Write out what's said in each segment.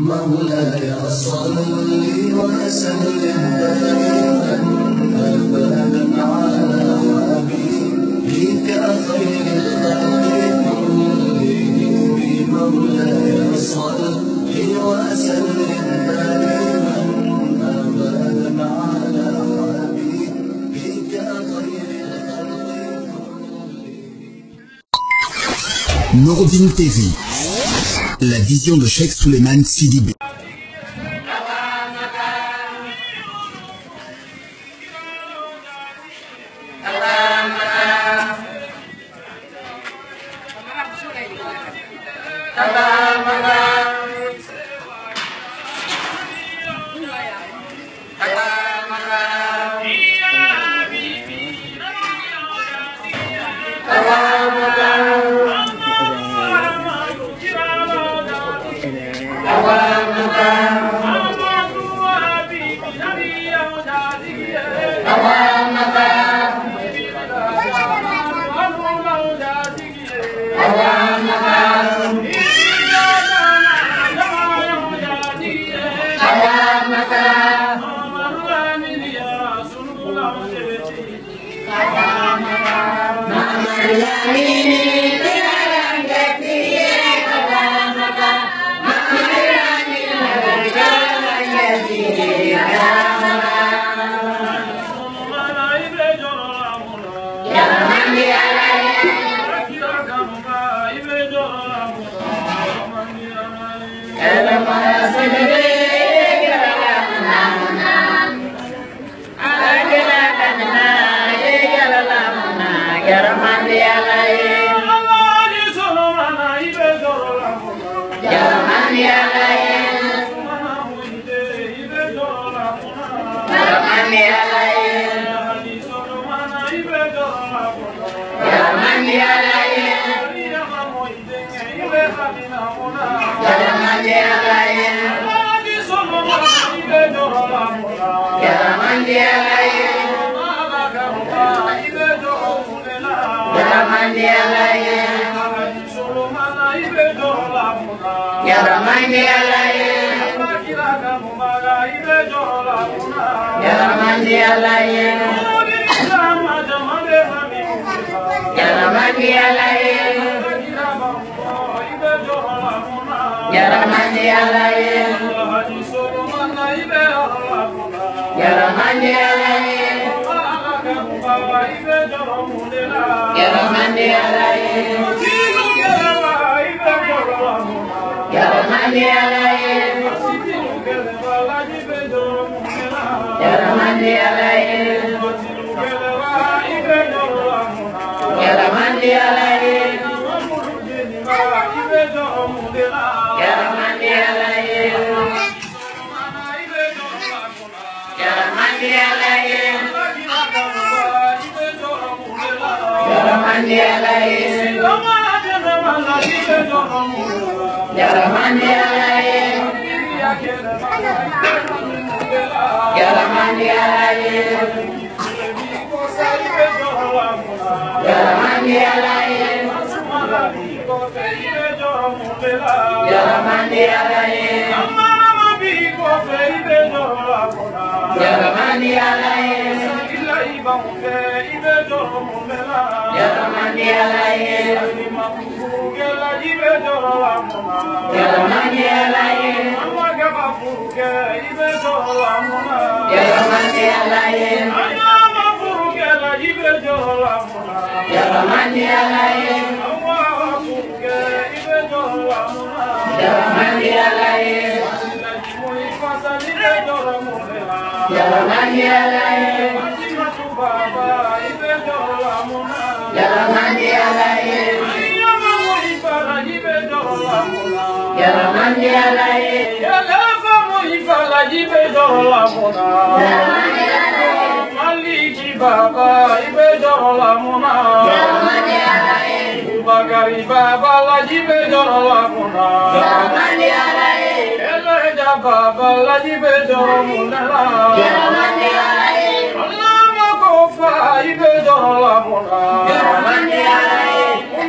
مولاي صل وسلم دائما أبدا على حبيبك خير الخلق كلهم. مولاي صل وسلم دائما أبدا على حبيبك خير الخلق كلهم. Nouroudine TV, la vision de Cheikh Souleymane Sidibé.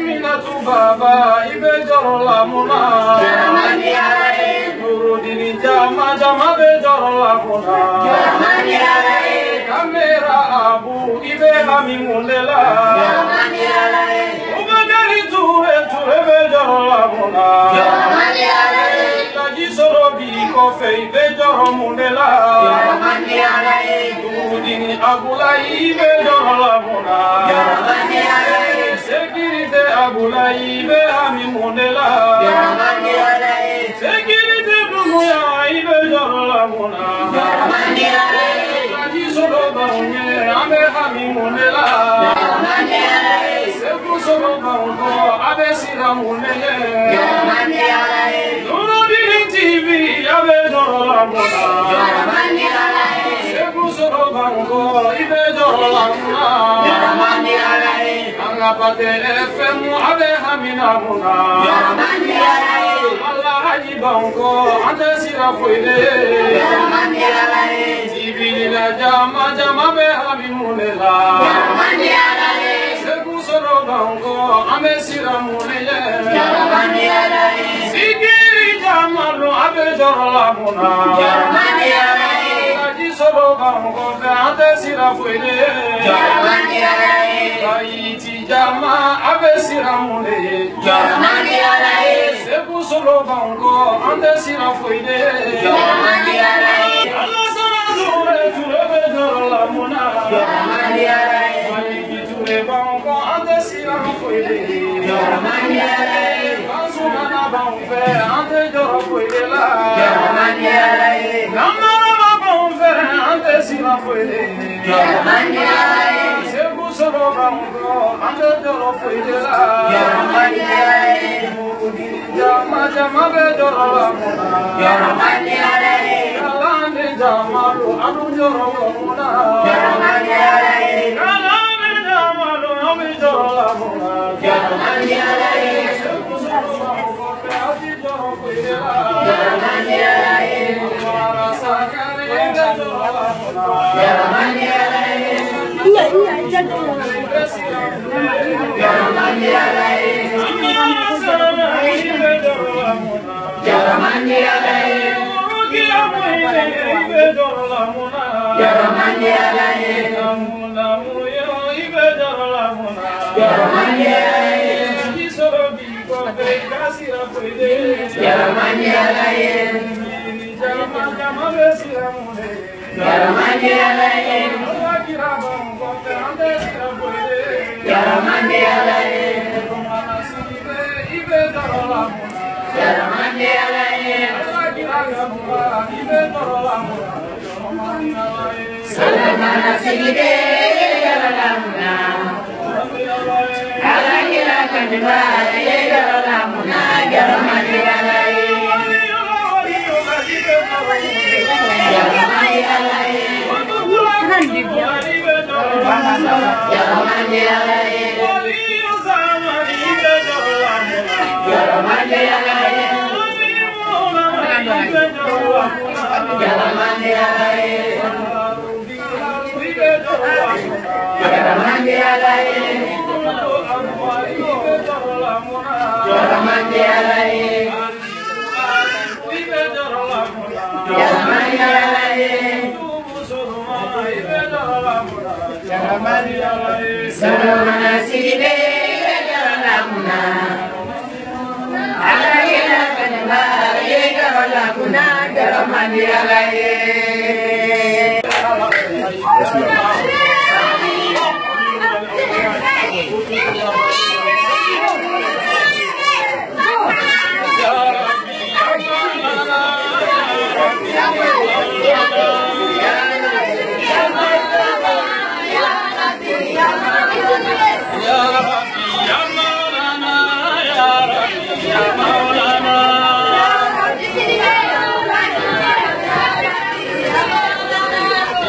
Minatu baba ibe jorola muna Jaramani alai Nurudini jama jama be jorola muna Jaramani alai Kamera abu ibe ami mundela Jaramani alai Ubagari ture be jorola muna Jaramani alai Taji soro bi kofe ibe joro mundela Jaramani alai Nurudini agula ibe jorola muna Jaramani alai Sekirite abulai be ami mundela Jaramani alai Sekirite dumuya ibe jorola muna Jaramani alai Taji soro baunye abe ami mundela Jaramani alai Seku soro baungo abe sira mundele Jaramani alai Nurudini TV abe jorola muna Jaramani alai Seku soro baungo ibe jorola muna Jaramani alai Angapate FM abe hamina muna Jaramani alai Allah haji baungo ande sira foide Jaramani alai Tibili la jama jama be habimunela Jaramani alai Seku soro baungo ande sira munele Jaramani alai Sikiri jamalu abe jorola muna Jaramani alai Haji soro baungo be ande sira foide Jaramani alai Kaiti jama abe sira munele Jaramani alai Seku soro baungo ande sira foide Jaramani alai Allah sara ture be jorola muna Jaramani alai Maliki ture baungo ande sira foide Jaramani alai Kasumana baunfe ande joro foide la Jaramani alai Namara baunfe ande sira foide Jaramani alai Seku soro baungo ande joro foide la Jaramani alai Jama jama be jorola muna Jaramani alai Kalande jamalu anu jorola muna Jaramani alai Kalande jamalu anu jorola muna Jaramani alai Seku soro baungo be adi joro foide la Jaramani alai Mara sakare be jorola muna Jaramani alai Jaramani alai Jaramani alai Jaramani alai Jaramani alai Jaramani alai Jaramani alai Jaramani alai Jaramani alai Salamana sigide jaralamuna Alakira kandiba jaralamuna Jaramani alai Jaramani alai Jaramani alai Jaramani alai Jaramani alai Jaramani alai Jaramani alai Jaramani alai Jaramani alai Salamana sigide jaralamuna Alakira kandiba jaralamuna Jaramani alai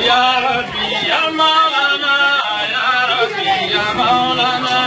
Ya Rabbi ya Maulana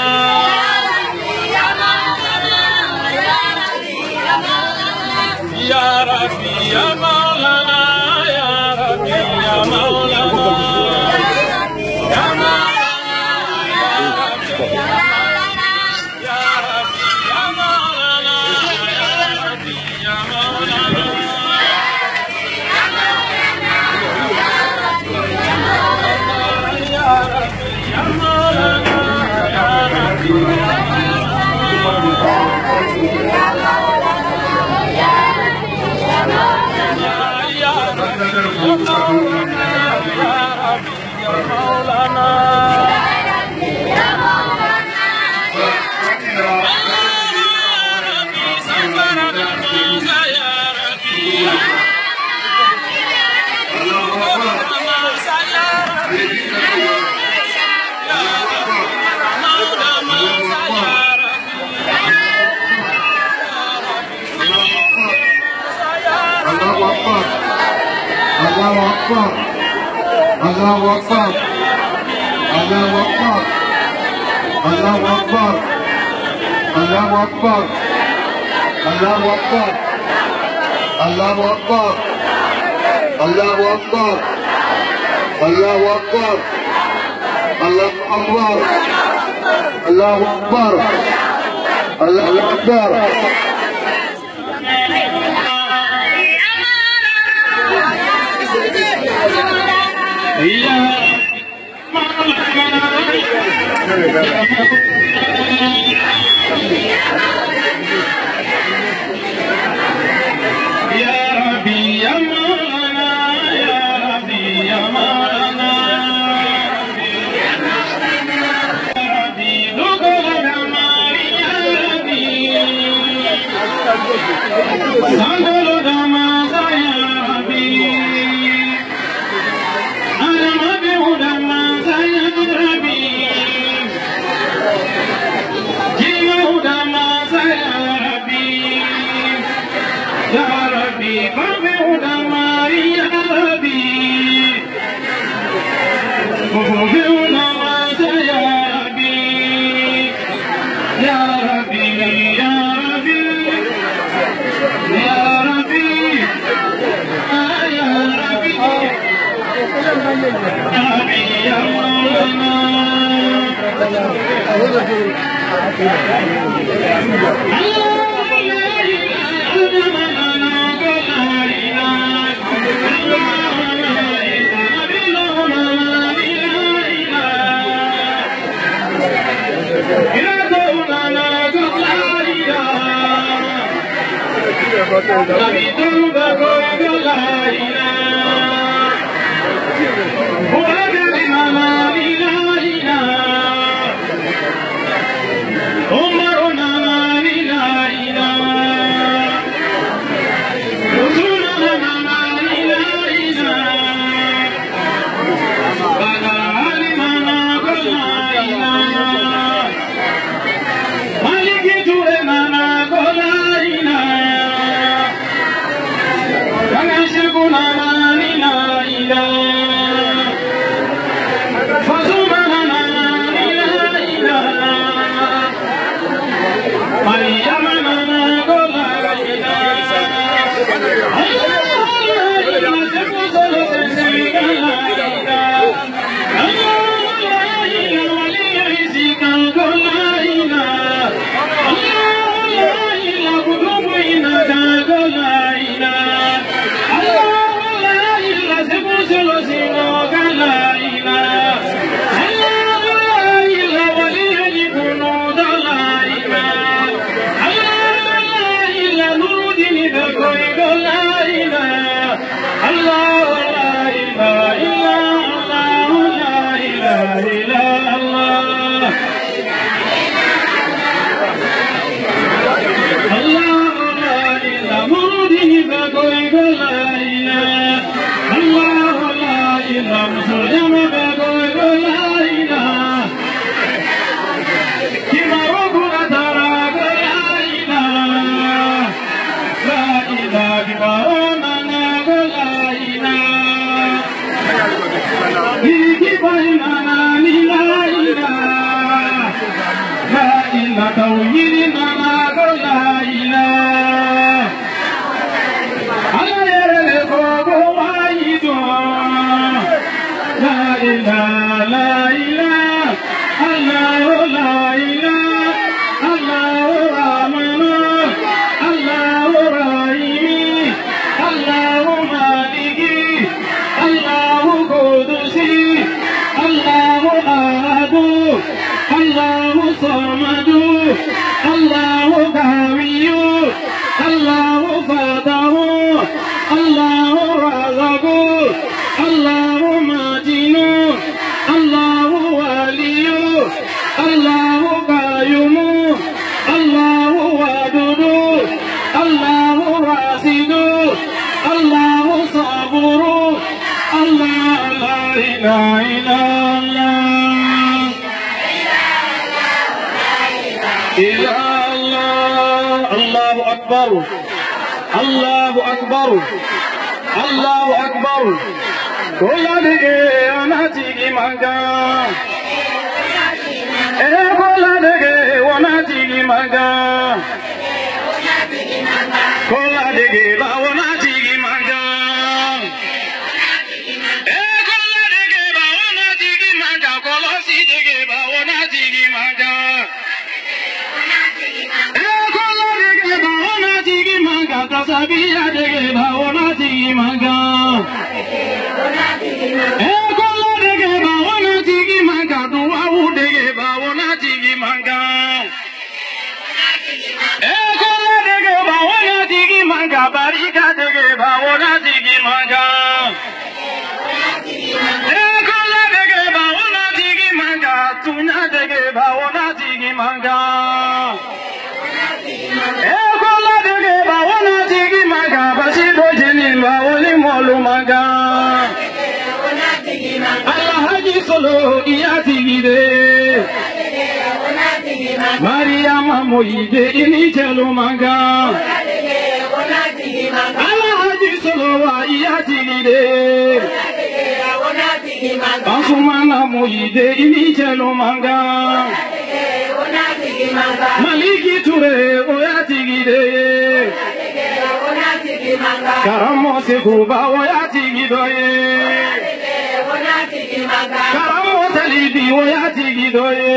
Akbar. Allahu Akbar. Allahu Akbar. Allahu Akbar. Allahu Akbar. Allahu Akbar. Allahu Akbar. Allahu Akbar. Allahu Akbar. Allahu Akbar. Allahu Akbar. Allahu Akbar. Kola dege onatigi manga. Kola dege onatigi manga. Kola dege ba onatigi manga. Kola dege ba onatigi manga. Kola si dege ba onatigi manga. Kola dege ba onatigi manga. Tasabiya dege ba onatigi manga. Kola dege ba onatigi manga. Duau dege ba onatigi manga. Kola dege ba onatigi manga. Barika dege ba onatigi manga. Kola dege ba onatigi manga. Tunya dege ba onatigi manga. Kola dege ba onatigi manga. Basido jini ba oli molu manga. Alhaji Solo iyatigide. Mariama moyide ini chelu manga. Alhaji Solo wa iyatigide. Asumana moyide ini chelu manga. Maliki Ture oyatigide. Karamo Sekuba oyatigidoye. Karamo Talibi oyatigidoye.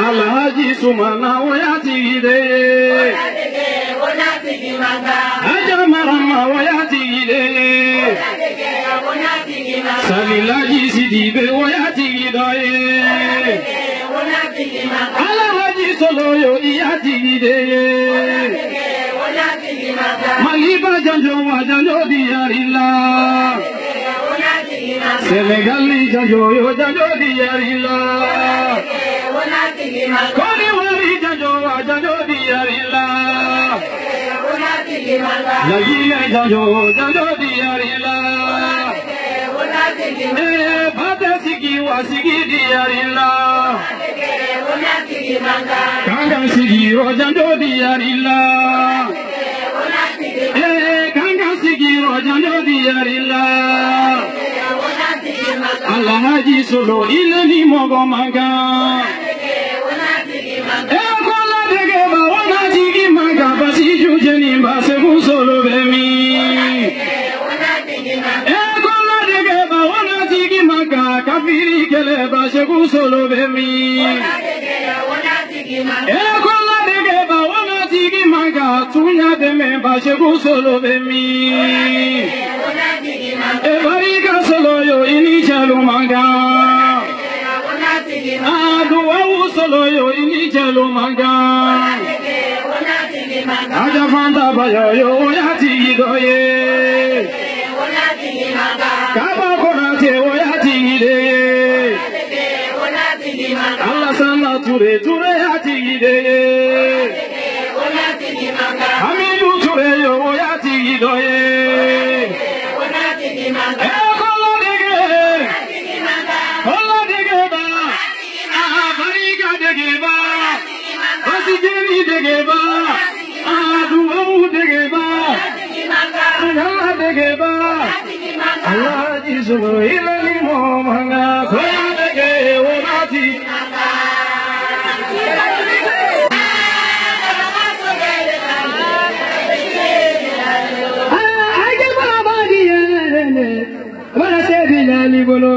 Alhaji Sumana oyatigide. Ajamarama oyatigide. Salilaji Sidibe oyatigidoye. Alhaji Soloyo iyatigide. Maliba janjo wa janjo diyarila. Senegali janjo yo janjo diyarila. Koni wali janjo wa janjo diyarila. Lagile janjo janjo diyarila. Bata sigi wa sigi diyarila. Kanga sigi ro janjo diyarila. Kanga sigi ro janjo diyarila. Alhaji Solo ilani mogo manga. Kola dege ba onatigi manga. Basi jujeni base musolo bemi. Kola dege ba onatigi manga. Kafiri kele base musolo bemi. Kola dege ba onatigi manga. Tunya deme base musolo bemi. Barika Solo yo ini chelu manga. Duau Solo yo ini chelu manga. Aja fanta bayo yo oyatigidoye. Kaba konate oyatigide. Allah sana ture yatigide. Hamidu ture yo oyatigidoye. Kola dege ba. Barika dege ba. Basijeni dege ba. Duau dege ba. Allah dege ba. Alhaji Solo ilani mo manga. Kola dege onati. Bolo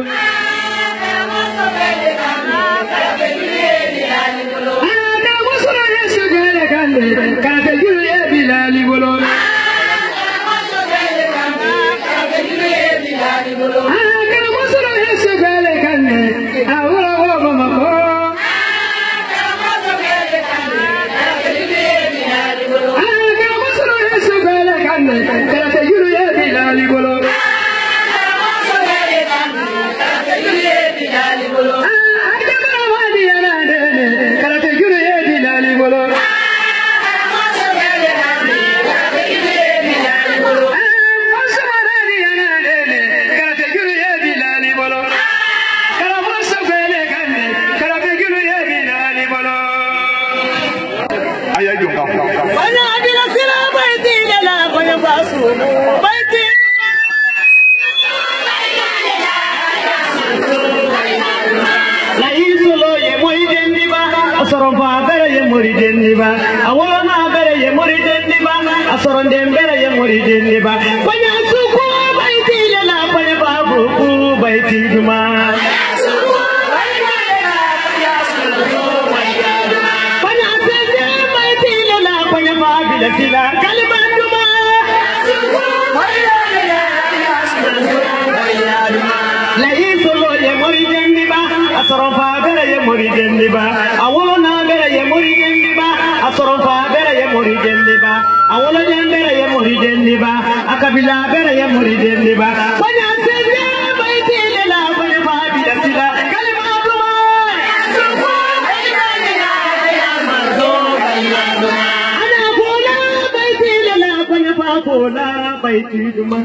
muridendiba awona bere ye muridendiba asoronde bere ye muridendiba banya suku baiti la banya babu ku baiti duma banya sende baiti la banya babu la sila kalban duma la isolo ye muridendiba asorofa bere ye muridendiba awona bere ye muridendiba asorofa bere ye muridendiba awona bere ye muridendiba akabila bere ye muridendiba banya sende baiti la banya babi la sila kalima duma ana bola baiti la banya babola baiti duma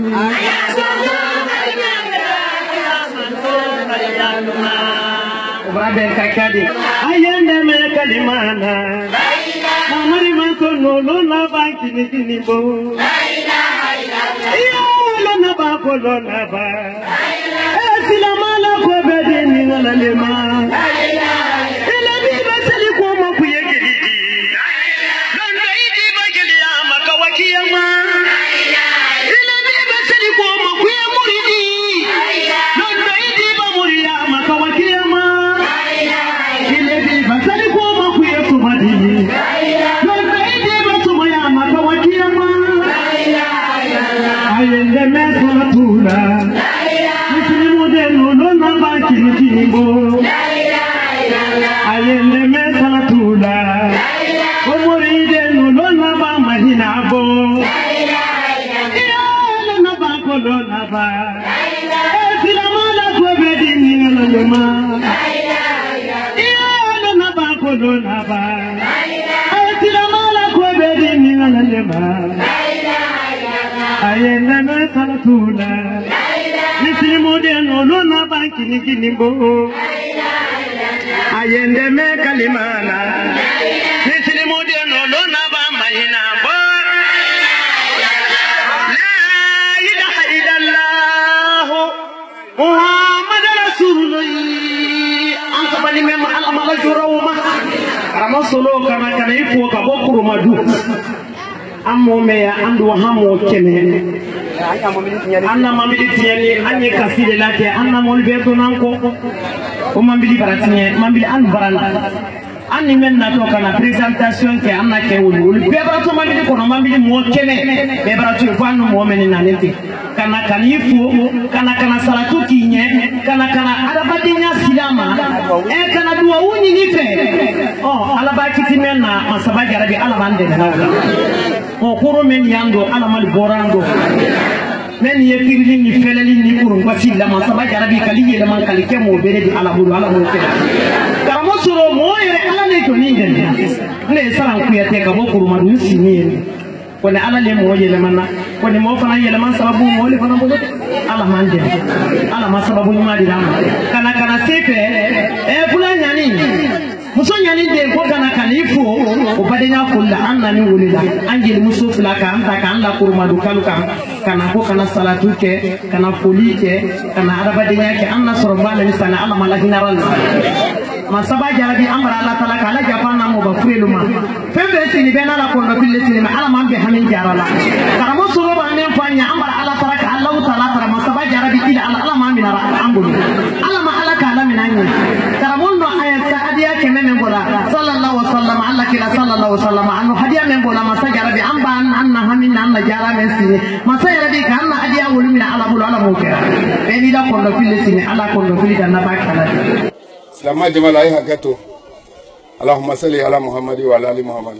Brother Kakadi, ayende me kalimana. Amari mankono lona banki ni bo. Iya lona ba ko lona ba. Esila mala ko bedi ni ngala lema. Ela bi basali ko mo kuyegedi. Lona idi bageli ama kawakiyama. Ela bi basali ko mo kuyemuridi. Lona idi ba muriya makawakiyama. Ayende me kalimana nisili modeno lona ba mahina bo la ilaha illallah muhammad rasulullah anta bani mem alama juruma ramasolo kana kana ifo ka bokuru madu ammo me andu hamo kene anna mamili tiani anye kasile lake anna molbeto nanko o mambili baratine mambili an barana anni men na to kana présentation ke anna ke wuli be barato mambili kono mambili mo kene be barato ko anu mo men na nete kana kanifu kana salatu kinye kana arabadinya silama kana duwa uni nife alabaki timenna masabaji arabi alabande na o kuro men yando alamal borando men yefirli ni felali ni kurun ko silla ma saba jarabi kali le man kali kemo bere di ala bulu ala mo kala karamo suro mo yere ala ne to ni ngende ne salan ku yete ka bo kuruma du sini wala ala le mo yele manna wala mo fana yele man sababu mo le fana bo ala manje ala ma sababu ma di dama kana sefe fula nyani muso nyani de ko kana kanifu o badenya kulla annani wulila angel muso fula ka anta kan la kuruma du kalu kam kana ko kana salatu ke kana foli ke kana arabadenya ke anna sorobana ni sana ala malahina ran masaba jarabi amra Allah taala kala japana mo ba freluma fembe sini bena la kondo bille sini ala mambe hamin jarala karamo soroba anen fanya amra Allah taala ka Allah taala tara masaba jarabi ila ala mambe na ambulu ala ma ala kala minanyi karamo no ayat hadiya ke men bola sallallahu alaihi wasallam Allah kila sallallahu alaihi wasallam anu hadiya men bola masa jarabi amba anna hamin anna jarame sini masa jarabi kanna hadiya wulumina ala bulu ala mo kera beni la kondo bille sini ala kondo bille na ba kala Lama jamal ay hakato Allahumma salli ala Muhammadi wa ala ali Muhammad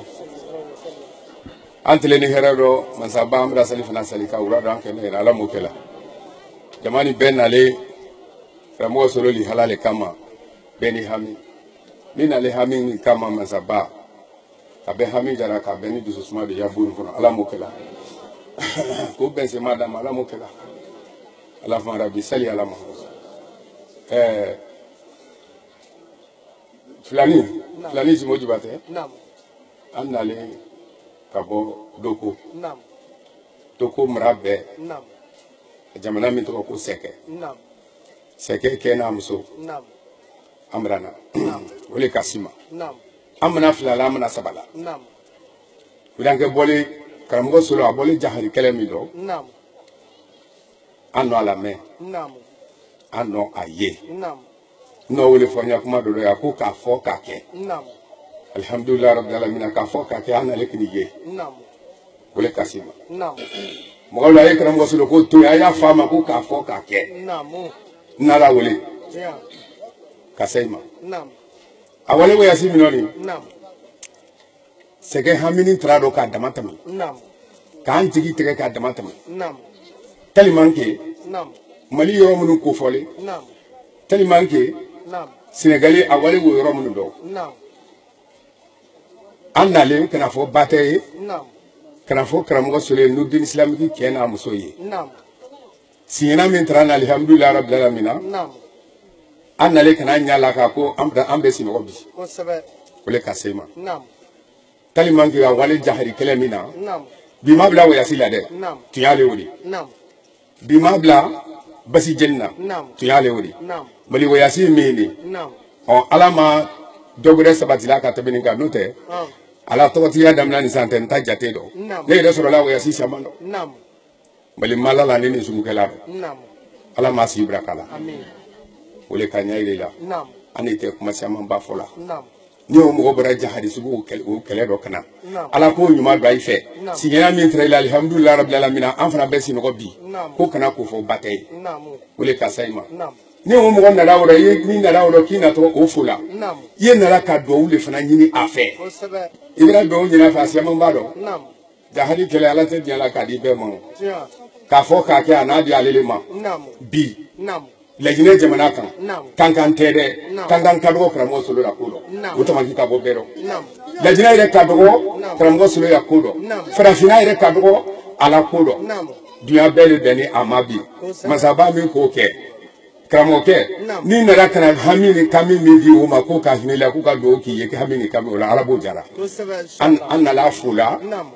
antle ni herado masaba amra salli fana salli ka urada kene ala mukela jamani ben ale ramo solo li halale kama beni hami mina le hami ni kama masaba abe hami jara ka beni du susma de yaburu fana ala mukela ko ben se madame ala mukela Allahumma rabbi salli ala Muhammad Fulani si moji bate an nale kabo doko doko mrabe jamana min to ko seke seke kena muso amrana wole kasima amana filala amana sabala Naam. wilanke boli karamgo solo aboli jahari kele mi do Naam. anno ala me Naam. anno aye Naam. no wole fonya kuma do ya ko ka fo ka ke Naam. alhamdulillah rabbil alamin ka fo ka ke anna lekni ye Naam. wole kasima Naam. mo la ye karamgo solo ko to ya fama ko ka fo ka ke Naam. nala wole Yeah. kasema Naam. awale we yasi minoni Naam. sege hamini trado ka damatami Naam. kan tigi tege ka damatami Naam. talimanke Naam. mali yoro munu ko fole Naam. talimanke Naam. senegali awale wo yoro munu do Naam. annale kana fo bataye Naam. kana fo karamgo sole nurdin islamiki kena musoye Naam. siyena min trana alhamdulillah rabbil alamin Naam. annale kana nyala ka ko ambe sino bi Ko sabe. wole kasema Naam. talimanke awale jahari kele mina Naam. bima bla wo yasila de Naam. tuyale wodi Naam. bima bla basi jenna Naam. tuyale wodi Naam. mali wo yasi mini Naam. o alama dogre sabatila ka tabini ka note Ah. ala totiya damna ni santen ta jate do Naam. ne de soro la wo yasi shamando Naam. mali malala ni sumukela Naam. ala ma si brakala Amin. wole kanya ile la Naam. ani te kuma sama ba fola Naam. ni o mo bora jahadi subu kele do kana Naam. ala ko nyuma do ay fe Naam. si yana min tra ila alhamdulillah rabbil alamin an fana be si no bi Naam. ko kana ko fo batay Naam. wole ka sayma Naam. ni o mo na dawro ye ni na dawro ki na to o fola Naam. ye na la ka do wule fana nyini afe Ko sabe. ibra do nyina fa siama mbado Naam. jahadi kele ala te diala ka di be mo Yeah. ka fo ka ke anadi alele ma Naam. bi Naam. lejine jamana kan Naam. kankan tede Naam. kankan kadgo kramo solo la kudo Naam. utamaki ka bo bero Naam. lejine ire kadgo Naam. kramo solo ya kudo Naam. farafina ire kadgo ala kudo Naam. duya bele beni amabi masaba mi ko ke kramo ke Naam. ni nara kana hamini kami mi di o ma ko ka hinela ko ka do ki ye hamini kami ola arabo jara Ko sabe. an la fula Naam.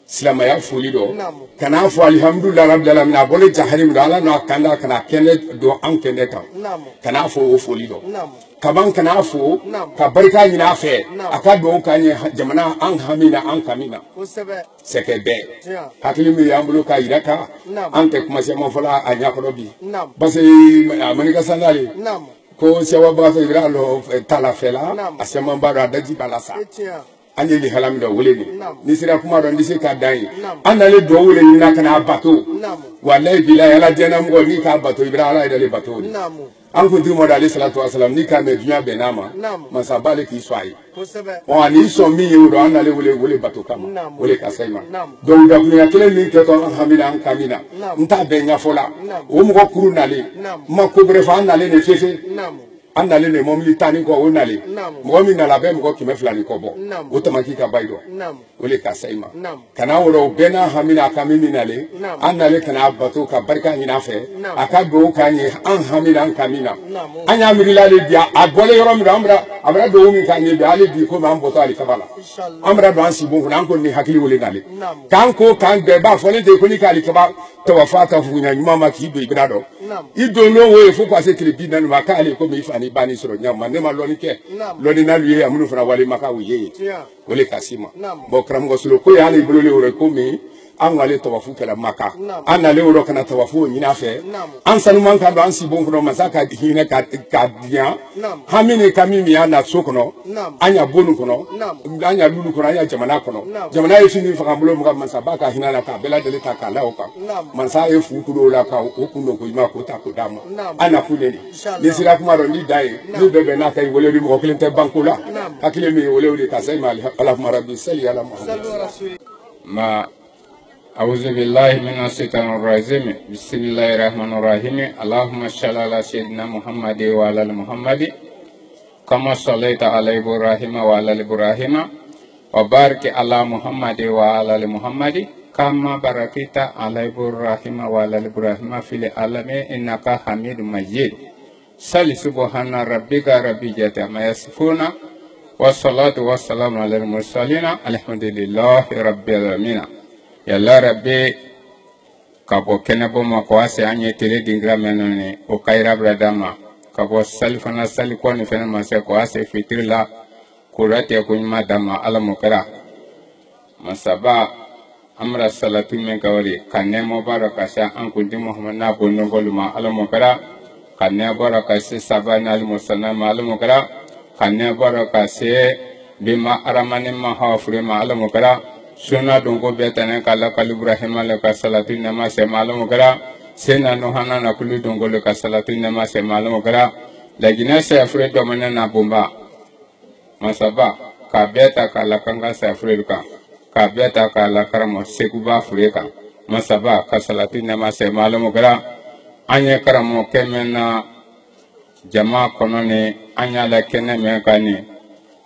silamaya foli do Naam. kana fo alhamdulillah rabbil alamin a bole jaharim do ala no kanda kana kende do an kende kan Naam. kana fo o foli do Naam. kaban kana fo Naam. ka barika ɲini a fɛ Naam. a ka dugawu k'an ye jamana an hamina an kamina Ko sabe. sɛkɛ bɛɛ Yeah. hakili min y'an bolo k'a yira ka Naam. an tɛ kuma sɛma fɔla a ɲakɔrɔ bi Naam. parce que a manika sandale Naam. ko sɛwa b'a fɛ yira lɔ talafɛla Naam. a sɛma b'a dɔn a daji b'a la sa Etia. an ye lihala min dɔ wele ni Naam. ni sera kuma dɔn n tɛ se k'a dan ye Naam. an nalen dugawu wele ɲina ka n'a bato Naam. walayi bilayi ala diɲɛnamɔgɔ n'i k'a bato i bɛ ala yɛrɛ de bato de Naam. an kun tigi mɔdɔ ale salatu wasalam n'i k'a mɛn duɲa bɛn n'a ma Naam. masa b'ale k'i sɔn a ye Ko sabe. ɔ ani sɔn min ye o dɔn an n'ale wele bato kama Naam. wele ka sayi ma Naam. donc dakuruya kelen min kɛtɔ an hamina an kamina Naam. n t'a bɛɛ ɲɛfɔ la Naam. o mɔgɔ kuru nalen Naam. n ma ko bɛrɛ fɔ an nalen de fefe Naam. an nalen de mɔbili tan ni kɔ o nalen Naam. mɔgɔ min nana a bɛ mɔgɔ 200 ni kɔ bɔ Naam. o tamaki ka ba yi dɔn Naam. o le ka sayi ma Naam. kana wɔrɔ o bɛɛ n'a hamina a kan min nalen Naam. an nalen kana bato ka barika ɲini a fɛ Naam. a ka dugawu k'an ye an hamina an kamina Naam. an y'a miirila de bi a bɔlen yɔrɔ min na a bɛna dugawu min k'an ye bi hali bi komi an bɔtɔ ali kaba la Inshallah. an bɛna don an sibon kɔnɔ an kɔni ni hakili wele nalen Naam. k'an ko k'an bɛɛ b'a fɔlen tɛ ko n'i k'ali kaba tawafa ta fugunya ɲuman ma k'i don i bɛna dɔn Naam. i don n'o wo ye fo ka se tile 40 ma k'ale komi i fa ni ba ni sɔrɔ ɲama ne ma lɔnni kɛ Naam. lɔnni n'alu ye a minnu fana wale ma k'aw ye Yeah. o le ka si ma Naam. bon karamɔgɔ solo ko y'ale bolo le yɔrɔ ko min an k'ale tawafu kɛla maka Naam. an nalen yɔrɔ kana tawafu ɲini a fɛ Naam. an sanuman ka don an sibon kɔnɔ masa ka hinɛ ka diyan Naam. hami ni kami min y'a na so kɔnɔ Naam. an y'a bonu kɔnɔ Naam. an y'a lulu kɔnɔ an y'a jamana kɔnɔ Naam. jamana ye fini faga bolo muga masa ba ka hinɛ la k'a bɛɛ lajɛlen ta k'a la o kan Naam. masa ye fu kulo la ka o kun do ko ɲuman k'o ta k'o d'a ma Naam. an na kun de ni Inshallah. ni sera kuma dɔn ni da ye ni bɛɛ bɛn n'a ka i wele ni mɔgɔ kelen tɛ banko la Naam. hakili min ye wele o de ka sayi ma alahuma rabi sali ala muhamad Sallu ala rasuli. ما أعوذ بالله من الشيطان الرجيم بسم الله الرحمن الرحيم اللهم صل على سيدنا محمد وعلى آل محمد كما صليت على إبراهيم وعلى آل إبراهيم وبارك على محمد وعلى آل محمد كما باركت على إبراهيم وعلى آل إبراهيم في العالمين إنك حميد مجيد صل سبحان ربك رب العزة عما يصفون والصلاة والسلام على المرسلين الحمد لله رب العالمين yalla rabbi kabo kenabo makwase anye tele dingra menone o kaira bradama kabo salfana sali ko ni fena mase ko ase fitrila kurate ko madama ala mukara masaba amra salatu men kawari kanne mo baraka sa an kunti muhammad na bonno goluma ala mukara kanne baraka se sabana al musanna al mukara kanne baraka se bima aramani ma hafure ma ala mukara sunna dongo betane kala kal ibrahim ala ka salatu nama se ala mukara sena no hana na kulu dongo le ka salatu nama se ala mukara lagina se afre do manana bomba masaba ka beta kala kanga se afre ka beta kala karamo sekuba fureka masaba ka salatu nama se ala mukara anye karamo kemena jama konone anya la kene me kani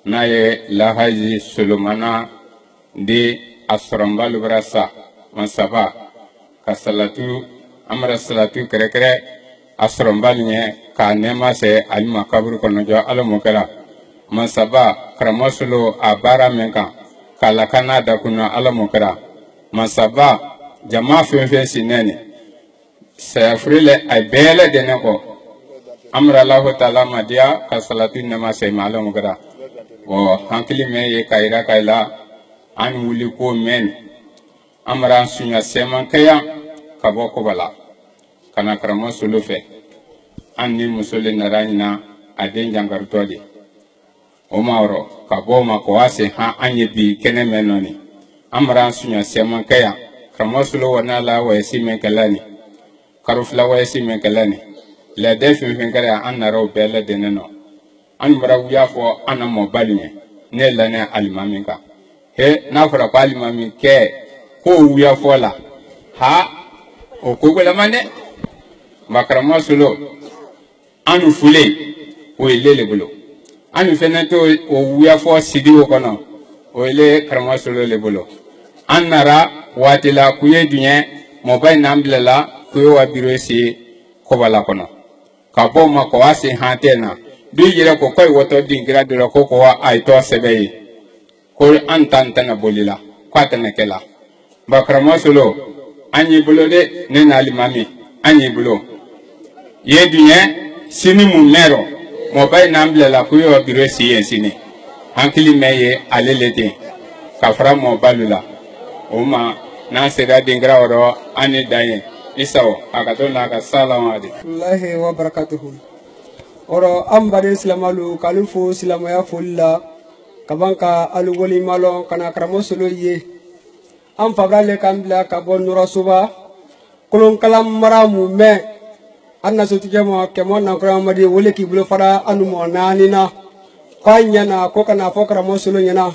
naye lahaji sulumana di asrambal brasa masaba ka salatu amra salatu kere kere asrambal nye ka nema se alima kabru kono jo alamukala masaba kramosulu abara menka kala kana da kuna alamukala masaba jama fefe sinene sayafrile ay bele deneko amra Allah taala madia ka salatu nama se alamukala o hankili me ye kaira kaila an wuli ko men amra sunya seman kaya kaboko bala kana karamo sulufe anni musole naranya aden jangar todi o mauro kaboma ko ase ha anye bi kene menoni amra sunya seman kaya karamo sulu wana la wa simen kalani karufla wa simen kalani la defin kare an naro bele deneno an mara wuya fo ana mo balinye ne lana alimaminka he na fara ko alimamin ke ko wuya fo la ha o ko gola mane makrama sulo anu fule o ilele bulo anu fenato o wuya fo sidi o kono o ile krama sulo le bulo annara watila kuye dunye mo bay namblela kuyo wa birosi ko bala kono ka bo ma ko ase hantena du yira ko koy woto dingira de ko ko ay to sebey ko antantana bolila kwatana kela bakrama solo anyi bulo de nena alimami anyi bulo yedunya sini mu mero mo bay namble la ko yo biro siyen sini hankili meye alelete kafra mo balula oma na seda dingira oro ani daye isawo akatona ka salamu alaykum wallahi wa barakatuhu oro ambare silamalu kalufo silamaya folla kabanka alu woli malon kana karamo solo ye am fabrale kambla ka bon nura suba kolon kalam maramu me anna so tijamo kemon na kram madi wole ki bulo fara anu mo nanina kanya na ko kana fo karamo solo nyana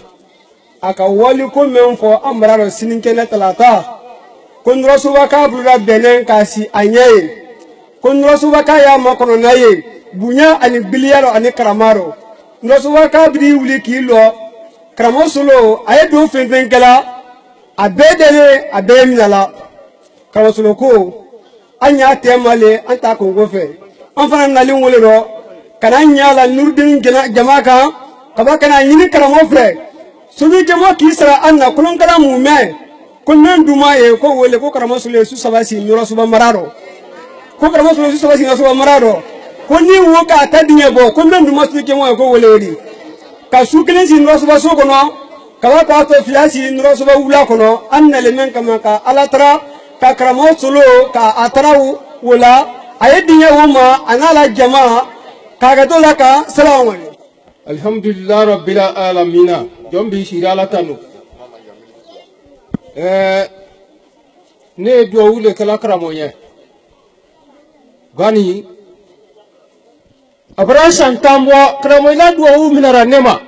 aka woli ko men fo amraro sininkene talata kun rasuba ka bula benen kasi anye kun rasuba ka ya makono naye bunya ani biliyaro ani karamaro nosuwa ka bidi wuli kilo karamo solo aye do fenfen kala abedele abemilala karamo solo ko anya temale anta ko gofe an fana nali wole ro kana nyala nurdin jamaka kaba kana yini karamo fre subi jama kisra anna kulon kala mume kunnan duma ye ko wole ko karamo solo su sabasi nyoro suba mararo ko karamo solo su sabasi nyoro suba mararo koni wo ka tadinya bo kunnan duma su ke mo ko wole odi ka su kelen sin ro suba so kono kala ko to fiasi ro suba wula kono anna le men kama ka alatra ka karamo solo ka atrawu wala ayedinya woma anala jamaa kaga to la ka salamu alaykum alhamdulillah rabbil alamin jombi shirala tanu ne do wule kala karamo ye bani abran santambo karamo ila do wu minara nema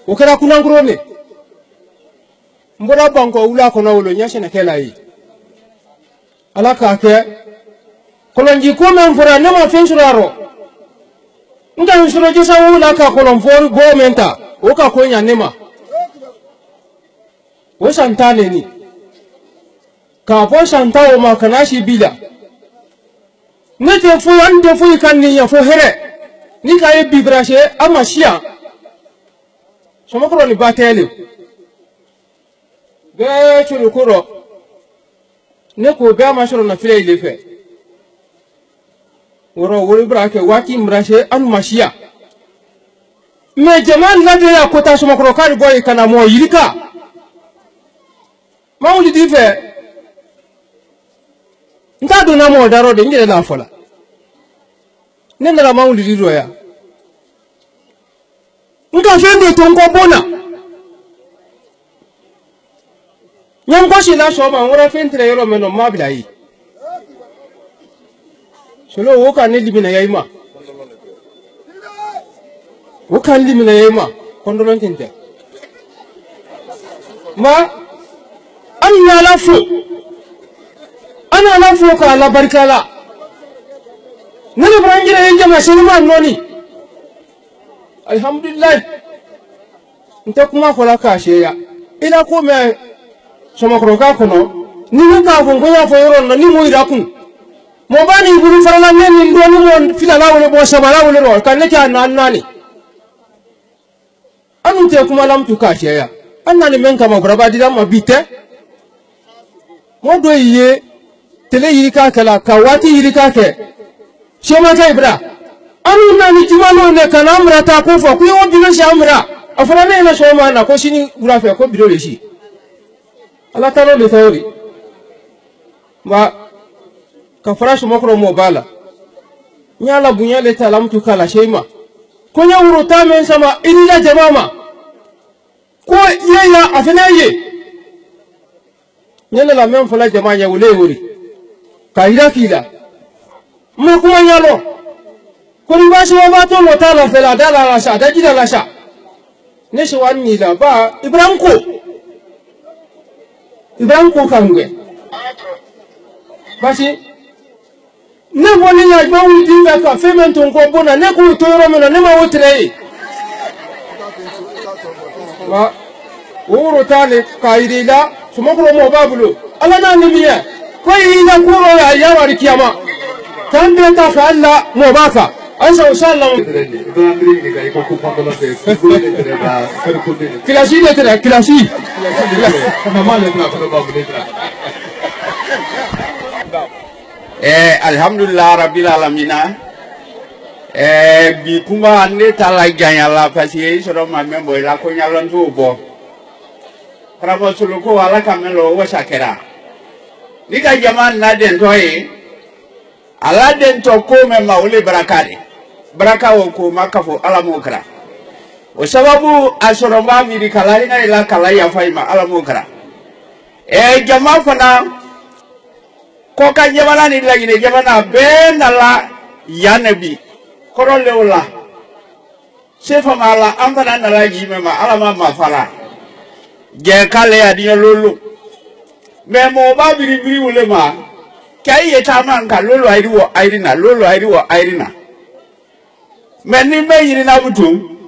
o kala kunangro ne mbora banko wula kono wolo nyashe na kela yi alaka ke kolonji ko men fora nema fensuraro nga nsuro jisa wula ka kolon for bo menta o ka ko nya nema o santane ni ka bo santawo ma kana shi bila ne te fu an de fu kan ni ya fo here ni ka e bibrashe amashia so makro ni batele be chulu kuro ne ko be amashoro na file ile fe woro wori brake wati mrashe an mashia me jaman la de ya kota suma kro kari boy kana mo yirika mawlidi fe nta do na mo daro de ngire na fola nenda mawlidi do ya nka fe do to nko bona nyam ko shi na so ma ngora fe ntre yoro me no mabila yi solo wo kan ni libina yayi ma wo kan libina yayi ma kondolon tinte ma anna lafu ana lafu ka la barkala nana brangira yen jama shinuma noni alhamdulillah nta kuma fola ka sheya ila ko me soma kroka kono ni ka fo ngoya fo yoro no ni mo ira kun mo bani buru farala men ndo ni mo fila la wole bo sabala wole ro kan ne ka nani anu te kuma lam tu ka sheya annani men kama braba dida ma bite mo do yiye tele yiri ka kala ka wati yiri ka ke shoma ka ibra anu nani timalo ne kana amra ta ko fo ku yo bino shi amra afara ne na shoma na ko shini bura fe ko biro le shi ala talo le tawri ma ka fara shoma ko mo bala nyala bunya le talam tu kala shema ko nya wuro ta men sama illa jamama ko yaya afinaye nyala la men fala jama nya wule wuri ka ira kila ma kuma nyalo ko ni ba so ba to lota la fela dala la sha da jida la sha ne shi wani la ba ibrahim ko kangwe basi ne boni ya ba wi dinga ka femen ko bona ne ko to yoro mena ne ma wotre wa wuro tale kaidila sumakro mo babulo ala na nimiya ko ina kuro ya yawari kiyama tambe ta fa Allah mo baka asa inshallah kilasi de tere kilasi alhamdulillah rabbil alamin bi kuma ne tala ganya la pasi soro ma membo la ko nyalon tu bo krabo sulu ko ala kamelo wo shakera ni ka jaman na den toyi ala den to ko me maule barakade baraka wo ko makafo ala mokra o sababu asoro ma mi di kala ina ila kala ya faima ala mokra jama fana ko ka jamana ni lagi ne jamana ben ala ya nabi koro leula sefa mala amfana na lagi mema ala ma fala je kale ya diyo lulu me mo ba biri wule ma kai ye taman ka lulu airiwo airina lulu airiwo airina me ni me yiri na butum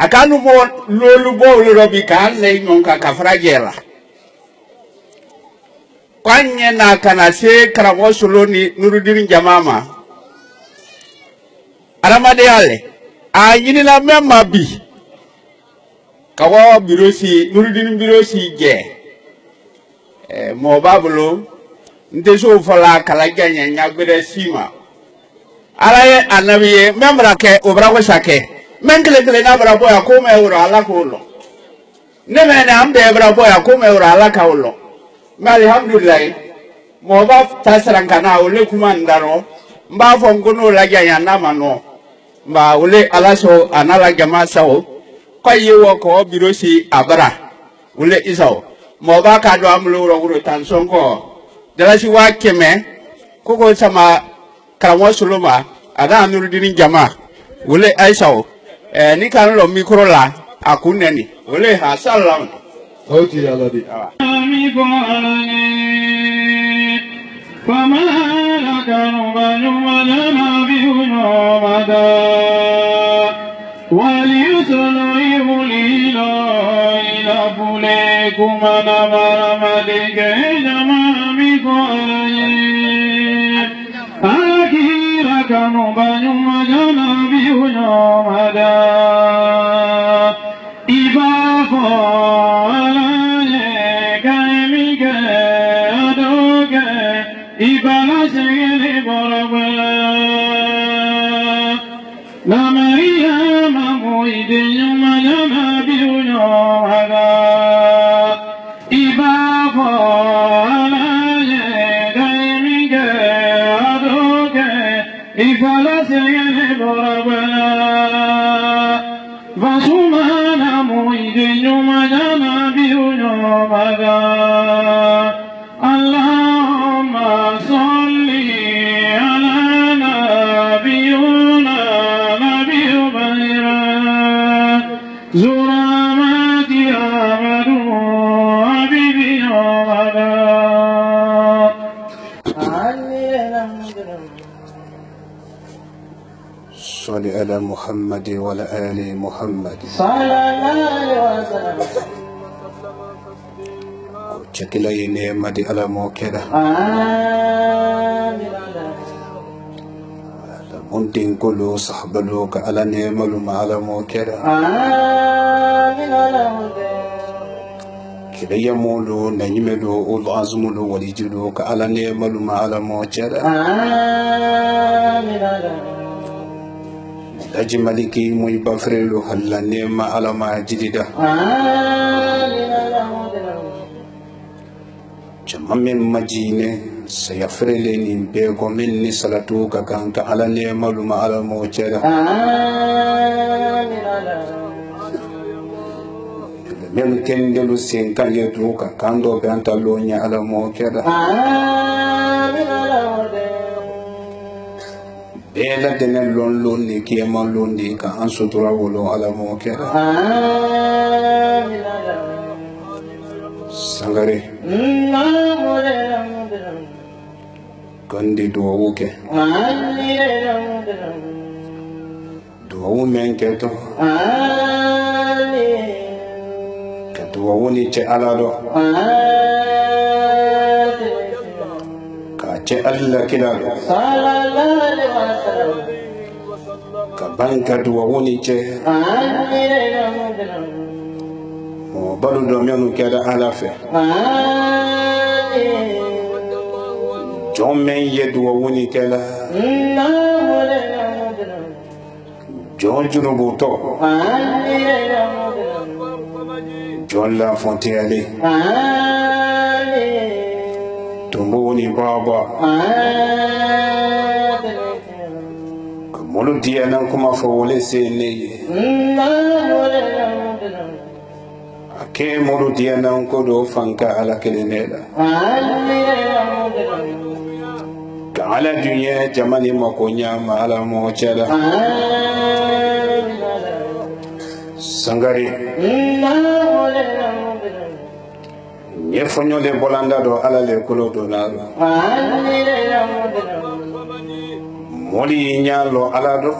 akanu mo lulu bo lulu bi kan le nyon ka kafragela kwanye na kana se karabo soloni nurudin jamama aramade ale a yini la memma bi kawo birosi nurudin birosi je mo babulo nte so fala kala ganya nyagbere sima alaye anabiye memra ke obra ko shake menkele na bra boya ko me euro ala ko lo ne me na ambe bra boya ko me euro ala ka lo alhamdulillah mo ba tasranka na ole kuma ndaro mba fo ngono la ganya na mano mba ole alaso anala jama sawo ko yewo ko birosi abara ole isao mo ba ka do amlo ro tanson ko dalasi wa keme koko sama karamo suluma ada nurudin jama ole aisao ni kan lo mikro la akuneni ole ha salam oti aladi فما لك نبل ولنا بهجومدا وليسلم إلى فليكم نبر ملك جمامك عليه أكيرك نبل ولنا بهجومدا La Maria فلا سيد ربنا فسبحان مويد يومنا بيومنا اللهم صل على نبينا نبي بيرا زرامات أحمد حبيبي يومنا صل على محمد وعلى آل محمد صلى الله عليه وسلم شكل نعمة على موكرة ممكن كل صحب لوك على نعمة على موكرة كلا يمولو نجملو العزملو ولجلوك على نعمة على موكرة Daji maliki muy bafrelu halla nema alama jidida jamamin majine sayafrele ni bego minni salatu ka kanka ala nema luma ala mochera men kendelu sen kan yetu ka kando be antalo nya ala mochera bela denen lon ni kiyama lon di ka an sutura wolo ala mo kera sangare kandi duwawu ke duwawu men ke to ka duwawu ni ce ala do ce Allah kila ka banka duwa woni ce mo balu do menu keda ala fe jomen ye duwa woni kela jonjunu buto jon la fontiale tumbuni baba mulu dia nan kuma fawole sene ake mulu dia nan ko do fanka ala kelenela ka ala dunya jamani makonya ma ala mo chala sangari yefonyo le bolanda do ala le kulo do na moli nyalo ala do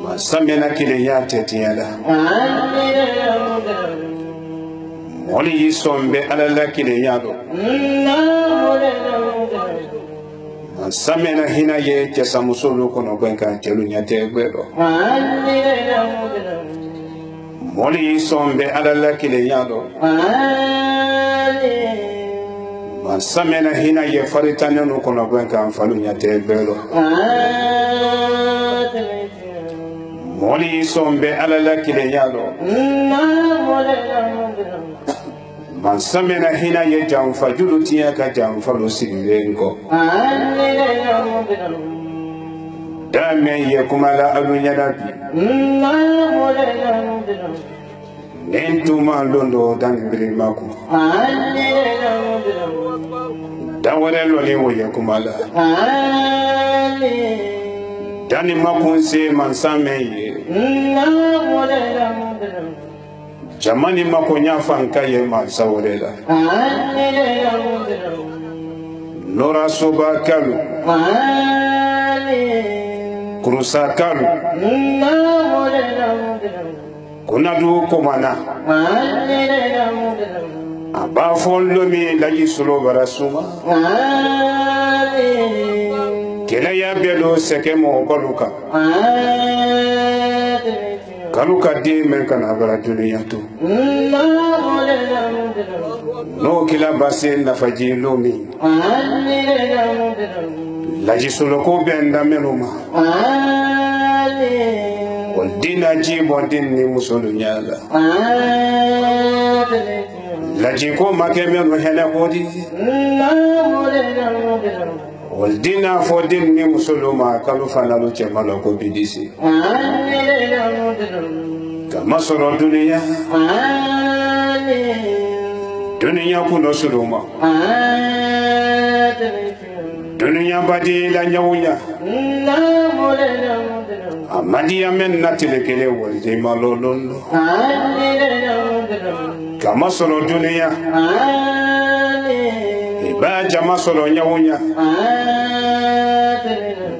masamena kile yate tiala moli sombe ala la kile yado masamena hina ye kesa musulu kono gwenka telu nyate gbedo moli sombe ala la kile yado masamena hina ye faritane no kono gwenka falu nyate belo moli sombe ala la kile yado masamena hina ye jamfa julu tiya ka jamfa lo sirengo dame ye kumala alunya dabi Nentuma londo dangri maku dawale loli woye kumala dani maku se mansame ye jamani maku nyafanka ye mansawolela nora soba kalu kurusa kalu kuna du komana aba follo mi laji solo barasuma kela ya bedo seke mo baluka kaluka di men kana bara dunia tu no kila base na faji lomi laji solo ko benda menuma dina jibo dinni musulu nyala la jiko makeme no hela hodi Waldina fodin ni musuluma kalu fanalu cemalo ko bidisi. Kama soro dunia. Dunia kuno suluma. Dunia badi la nyawunya. Amadi amen natilekele walde malolondo. Kama soro dunia. Iba jama soro nyawunya.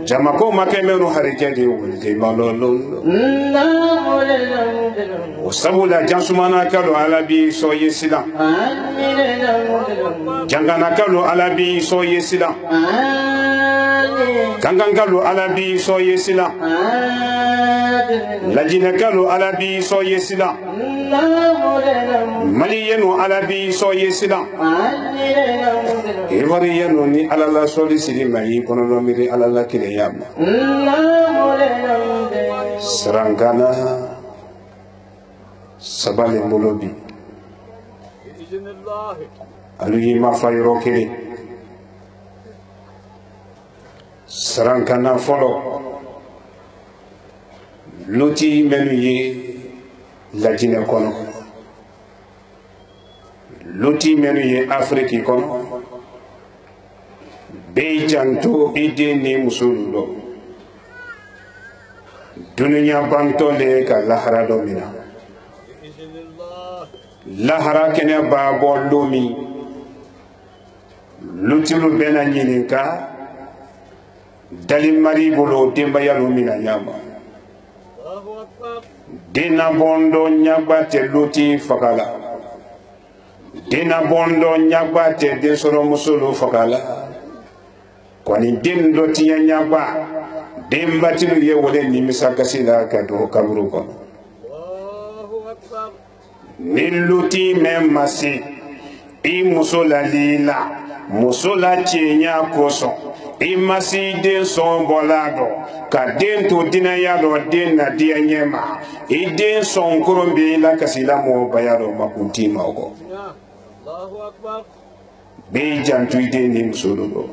Jama ko makemeru harijadi walde malolondo. Wasabula jansumana kalu alabi so yesila. Jangana kalu alabi so yesila. Kangangalu alabi so yesila. Lajina kalu alabi so yesila. Maliyenu alabi so yesila. Ivariyenu ni alala soli silima yi kono miri alala kile yama. Serangana sabale molobi. Aluyi mafayro kiri. Sarankana folo luti menu ye lajine kono luti menu ye Afriki kono bejanto ide ni musuldo dunia banto le ka lahara domina lahara kene babo lumi luti lu bena nyininka Dalim mari bolo demba yalu mina nyama. Dina bondo nyagba te luti fakala. Dina bondo nyagba te desoro musulu fakala. Kwani dendo tiya nyagba. Demba tilu ye wole ni misakasila kato kaburu kono. Ni luti memasi. I musula lila. Musula chenya koso. Imasi den son bolado ka den to dina yado den na dia nyema e den son korombe la kasila mo bayaro makunti mako Allahu akbar be jantu ide ni musudo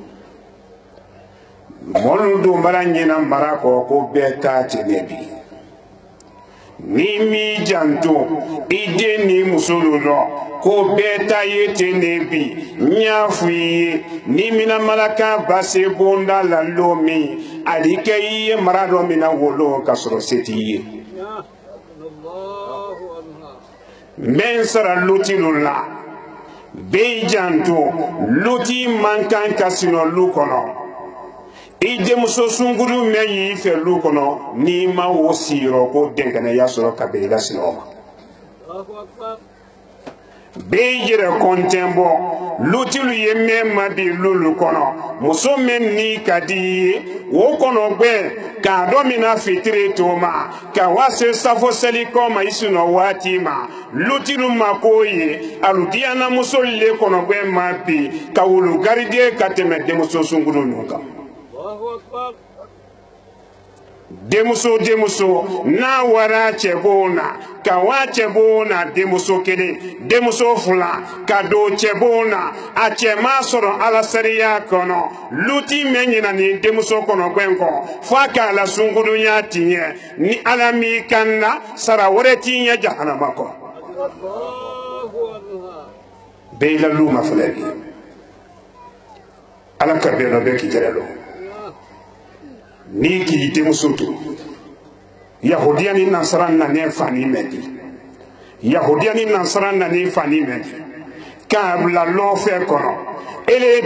moludo maranyina marako ko be ka tenebi ni mi jantu ide ni musudo ko beta yete nebi nyafuye ni mina malaka base bonda la lomi alike iye marado mina wolo kasoro setiye men sara luti lula bejanto luti mankan kasino lukono ide muso sunguru meyi fe lukono ni ma wosiro ko denkana yasoro kabela sinoma Bejire kontembo lutilu ye memma bi lulu kono muso men ni kadi wo kono gbe ka domina fitire toma ka wase safo seli koma isuno watima lutilu makoye aludiana muso le kono gbe mapi ka wulu garide kateme de muso sunguru nuka Allahu akbar Demuso na wara chebona ka wa chebona demuso kede demuso fula ka do chebona a chema soro ala sariya kono luti menyina ni demuso kono gwenko faka la sunguru nya tinye ni ala mi kanna sara wore tinye jahannama ko beila luma fulagi ala kabelo be ki jerelo ni ki demusoto yahudiya ni nasaran na ne fani medi yahudiya ni nasaran na ne fani medi ka la lo fe kono ele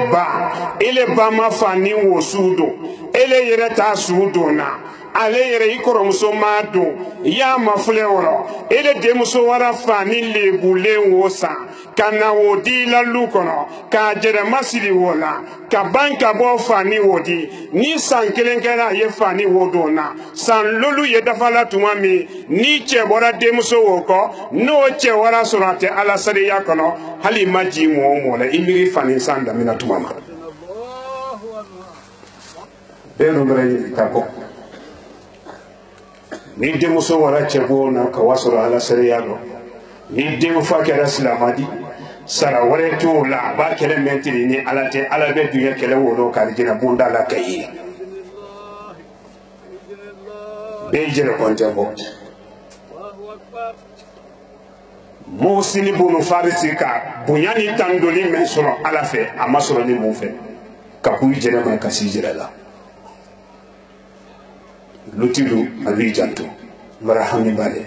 ba ma fani wo sudo ele yere ta sudo na ale yere ikoro muso madu ya mafule woro ele demuso wara fani lebule wosa kana wodi la lukono ka jere masili wola ka banka bo fani wodi ni san kelenkera ye fani wodona san lolu ye dafala tumami ni chebora demuso woko no chewara surate ala sari yakono hali maji mo la imiri fani sanda mina tumama beno mre tako ni demuso wara chebona ka wasoro ala sari yalo ni demu fakera silamadi sara wɛrɛ t'o la a b'a kɛlɛ mɛntiri ni ala tɛ ala bɛ dunya kɛlɛ wolo ka alijinɛ bonda la ka ye bɛɛ jɛnɛ kɔntɛ bɔ Mosini bunu farisi ka bonya ni tandoli men sɔrɔ ala fɛ a ma sɔrɔ ni mun fɛ ka b'u jɛnɛ ma ka si jɛnɛ la lutilu ali janto marahami bale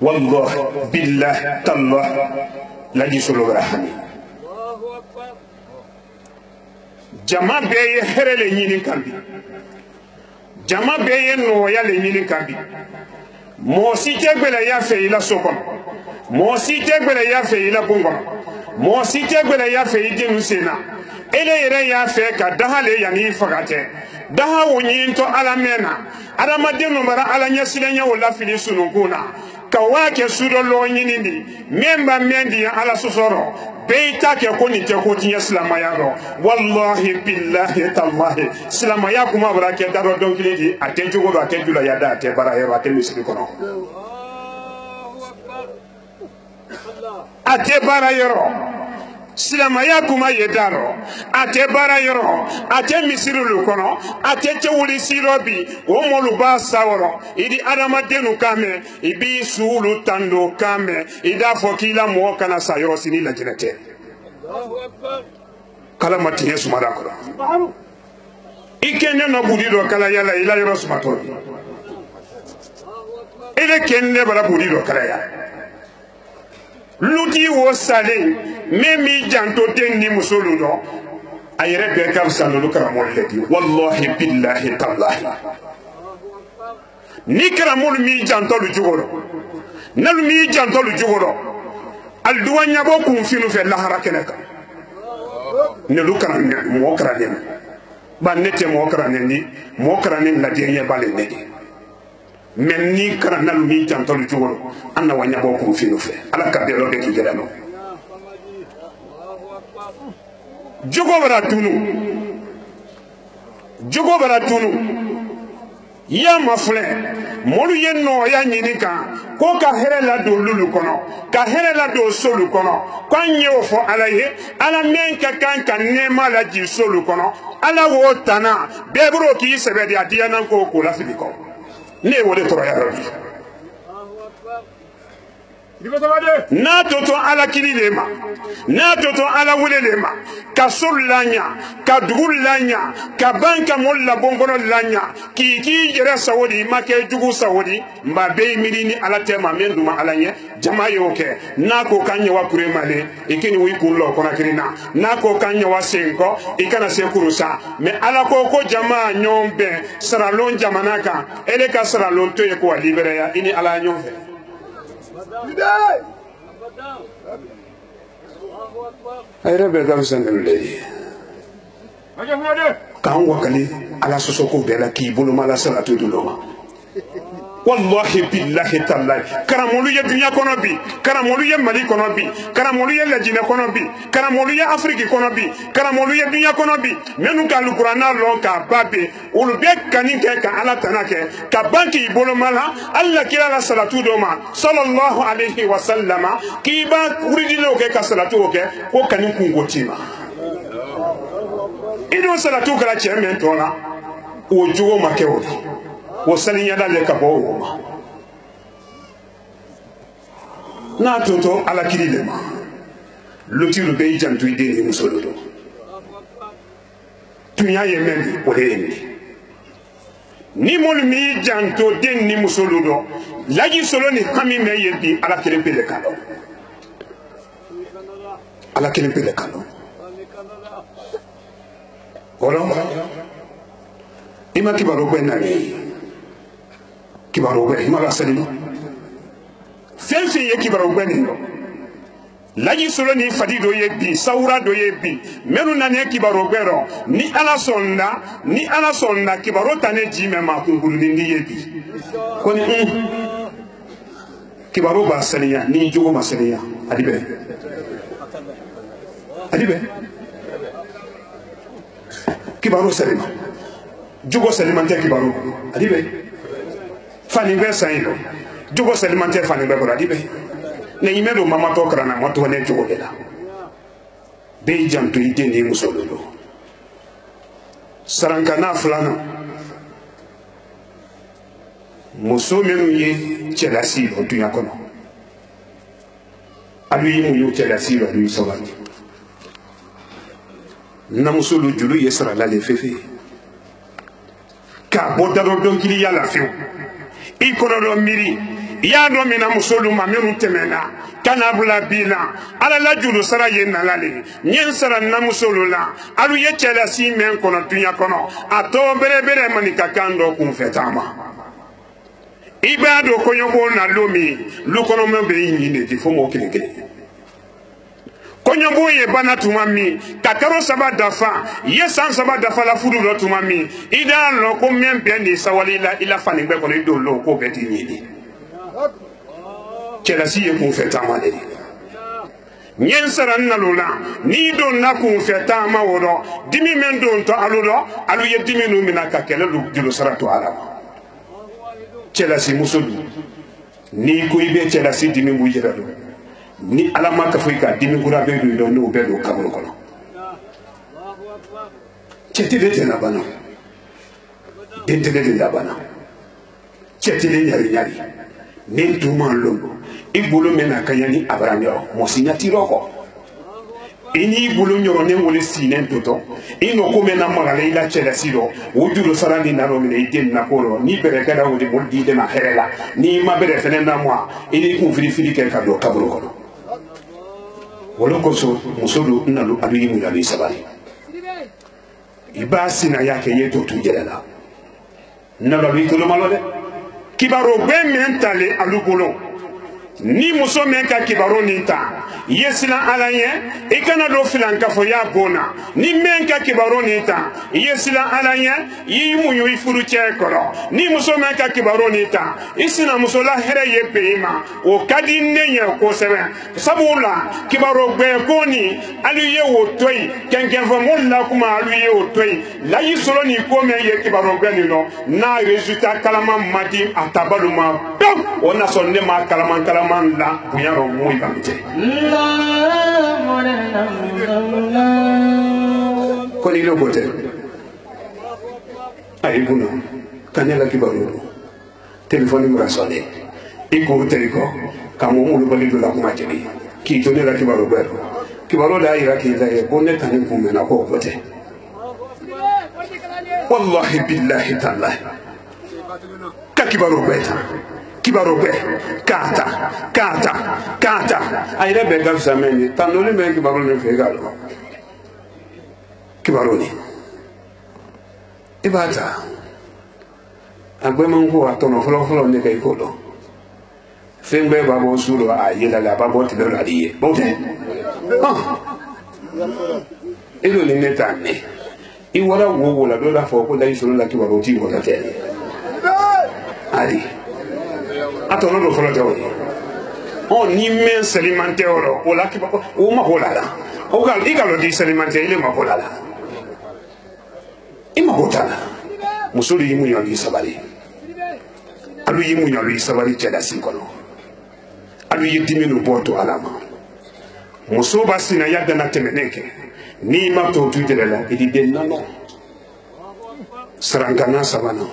wallahi billahi tallah laji solo rahami jama bɛɛ ye hɛrɛ le ɲini kan bi jama bɛɛ ye nɔgɔya le ɲini kan bi mɔgɔ si tɛ gbɛlɛya fɛ i la so kɔnɔ mɔgɔ si tɛ gbɛlɛya fɛ i la bon kɔnɔ mɔgɔ si tɛ gbɛlɛya fɛ i denw sen na ele yɛrɛ y'a fɛ ka daha le yanni i faga tɛ daha o ɲinitɔ ala mɛn na adamaden nu bara ala ɲɛsilenya o lafili sununkun na ka waa kɛ sudɔ lɔgɔ ɲini di min b'a mɛn di ala sɔsɔrɔ bɛɛ y'i ta kɛ ko nin tɛ ko tiɲɛ silamaya rɔ wallahi billahi tallahi silamaya kuma bara kɛ dadɔ dɔnkili di a tɛ cogo dɔ a tɛ julaya da a tɛ baara yɔrɔ a tɛ misiri kɔnɔ a tɛ baara yɔrɔ silamaya kuma ye da rɔ a tɛ baara yɔrɔ a tɛ misiri lu kɔnɔ a tɛ cɛwuli sirɔ bi o mɔlu b'a sawɔrɔ i di adamadenw kan mɛn i b'i suulu tando kan mɛn i t'a fɔ k'i la mɔgɔ kana sa yɔrɔ sini lajɛnɛ tɛ kala ma tiɲɛ sumada kɔrɔ i kɛnɛ nɔ budi dɔ kala yala i la yɔrɔ sumatɔ bi i bɛ kɛnɛ bara budi dɔ kala yala luti wo salen min b'i janto den ni muso lu dɔ a yɛrɛ bɛɛ ka fisa n'olu karamɔgɔ le di wallahi billahi tallahi ni karamɔgɔ m'i janto lu cogo rɔ n'olu m'i janto lu cogo rɔ aliduwa ɲabɔ kun finu fɛ lahara kɛnɛ kan n'olu karanen mɔgɔ karanen ba ne tɛ mɔgɔ karanen ni mɔgɔ karanen ladiya ɲɛ b'ale ne de mais ni kana nalu mi jantolu jogoro anna wanya bo ko finu fe ala ka belo be kigera no jogo bara tunu ya mafule molu yenno ya nyini kan ko ka here la do lulu kono ka here la do solu kono kwanye o fo ala ye ala men ka kan kan nema la ji solu kono ala wo tana bebro ki sebe di adia nan ko la filiko ne wole toro ya rabbi na toto ala kili lema na toto ala wole lema ka sullanya ka dugulanya ka banka molla bongono lanya ki jere sawodi make jugu sawodi mba be milini ala tema menduma alanye jama yoke na ko kanye wa kuremale ikini wi kullo kona kirina na ko kanye wa senko ikana se kurusa me ala ko jama nyombe saralon jamanaka ele ka saralon to ye ko libere ya ini ala nyombe ayre be gam sanelle kan wakali ala sosoko bela ki bulu mala salatu duloma wallahi billahi tallahi karamolu ye dunya kono bi karamolu ye mali kono bi karamolu ye lajine kono bi karamolu ye afriki kono bi karamolu ye dunya kono bi menu ka alqur'ana lon ka babe ulu be kanin ke ka ala tanake ka banki bolo mala alla kila la salatu do ma sallallahu alaihi wasallam ki ba uridilo ke ka salatu ke ko kanin kungotima ido salatu kala chemen tona o jogo makewo o salinya dale ka bo wo na toto ala kilile ma lutiru be jantu ide ni musolodo tunya ye mendi o de ni mol mi janto den ni musolodo laji solo ni kami me yebi ala kele pele kalo ala kele pele kalo olo ima kibaro kwenda ni kibaro gbe ma la salima fenfe ye kibaro gbe ni laji solo ni fadido ye bi saura do ye bi menu nane kibaro gbe ro ni ala sonna kibaro tane jime ma kungulu ni ye bi ko ni kibaro ba saliya ni jogo ma saliya adibe kibaro salima jogo salima te kibaro adibe fani be sayno jogo salimante fani be bora dibe ne imedo mama to krana moto ne jolela be jantu ide ni musololo sarankana fulana muso menu ye chelasi o dunya kono alu yi mu yo chelasi alu yi sawati na musolu julu yesra la le fefe ka bodaro donkili ya la fiu ikoro miri ya do mina musolu ma menu temena kana bula bila ala la julu sara ye na lale nyen sara na musolu la alu ye chelasi men kono dunya kono ato bere bere manika kando kun fetama ibado konyobo na lomi lukono membe yini di fomo kele konyobo ye bana tumami kakaro saba dafa yesan saba dafa la fudu lo tumami ida lo ko membe ni sawalila ila fani be ko do lo ko beti yini chelasi ye kun fetama de nyen saran na lola ni do na kun fetama woro dimi men do to aludo alu ye dimi no mina kakele lu julu saratu ala chelasi musodu ni ko ibe chelasi dimi bu jirado ni alama ka foika dimi gura be do no be do kabul kono chetide tena bana entede de bana chetide nyari nyari ni tuma longo ibulu mena kanyani abraham mo signati roko ini bulu nyoro ne wole sinen toto ino ko mena magale ila chelasi do wujulo sarani na ro mine iden na koro ni bere kada wodi moldi de na herela ni ma bere fenen na moi ini ku fili fili ke kado kaburo kono wolo ko so musolu nalu adu yimu ya sabali ibasi na yake yeto tujelala nalo bitolo malode kibaro be mentale alugolo ni muso men ka kibaro ninta yesila alaye ikana do filan ka fo ya bona ni men ka kibaro ninta yesila alaye yimu yu ifuru chekoro ni muso men ka kibaro ninta isina muso la here ye peima o kadi nenye ko sebe sabula kibaro gbe ko ni aluye wo toyi kenken fo molla kuma aluye wo toyi la yisolo ni ko men ye kibaro gbe ni no na resultat kalama madi atabaluma ona sonne ma kalama la buyaro muy bamte ko ni lo bote ay buno kanela kibaru téléphone mi rasone iko teriko kamo mu lo balido la kuma jeli ki to ne la kibaru bero kibaru da ira ki da bonne tanin kuma na ko bote wallahi billahi ta'ala ka kibaru beta kibaro be kata ayre be gam sameni tanoli men kibaro ne fe galo kibaro ni ibata agbe man ko atono folo ne kay ko do fembe babo sulo ayela la babo ti do radiye bote ilo ni netane iwara wo la do la fo ko dai sulo la kibaro ti ko la tele ali atono do folo tawo on ni men selimente oro o la ki o ma holala o gal igalo di selimente ile ma holala ima hotala musuli yimu yali sabali alu yimu yali sabali cheda sinkono alu yidimi no boto alama musoba sina yadda na temeneke ni ma to tuitelela idi denano sarankana sabana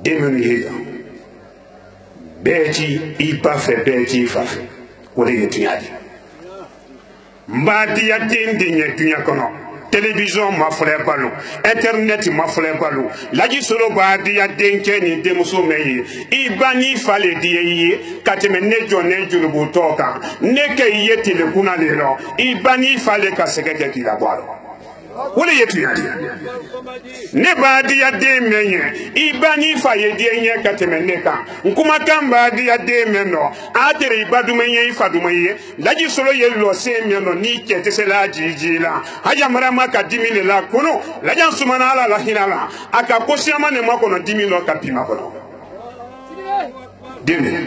demenu hiya beti ipa fe beti fa wole yetunyadi mbadi ya tindi nyetunya kono télévision ma frère balu internet ma frère balu laji solo badi ya denke ni demuso meye ibani fale diye kateme nejo nejo butoka neke yete le kuna lelo ibani fale ka segete kilabwalo wole yetunyadi ne badi ya de menye ibani faye de nye kateme neka nkuma kamba di ya de meno atere ibadu menye ifadu menye laji solo ye lo se meno ni kete se la jijila haja marama ka dimile la kono laja sumana ala la hinala aka kosiama ne makono dimilo ka pima kono demi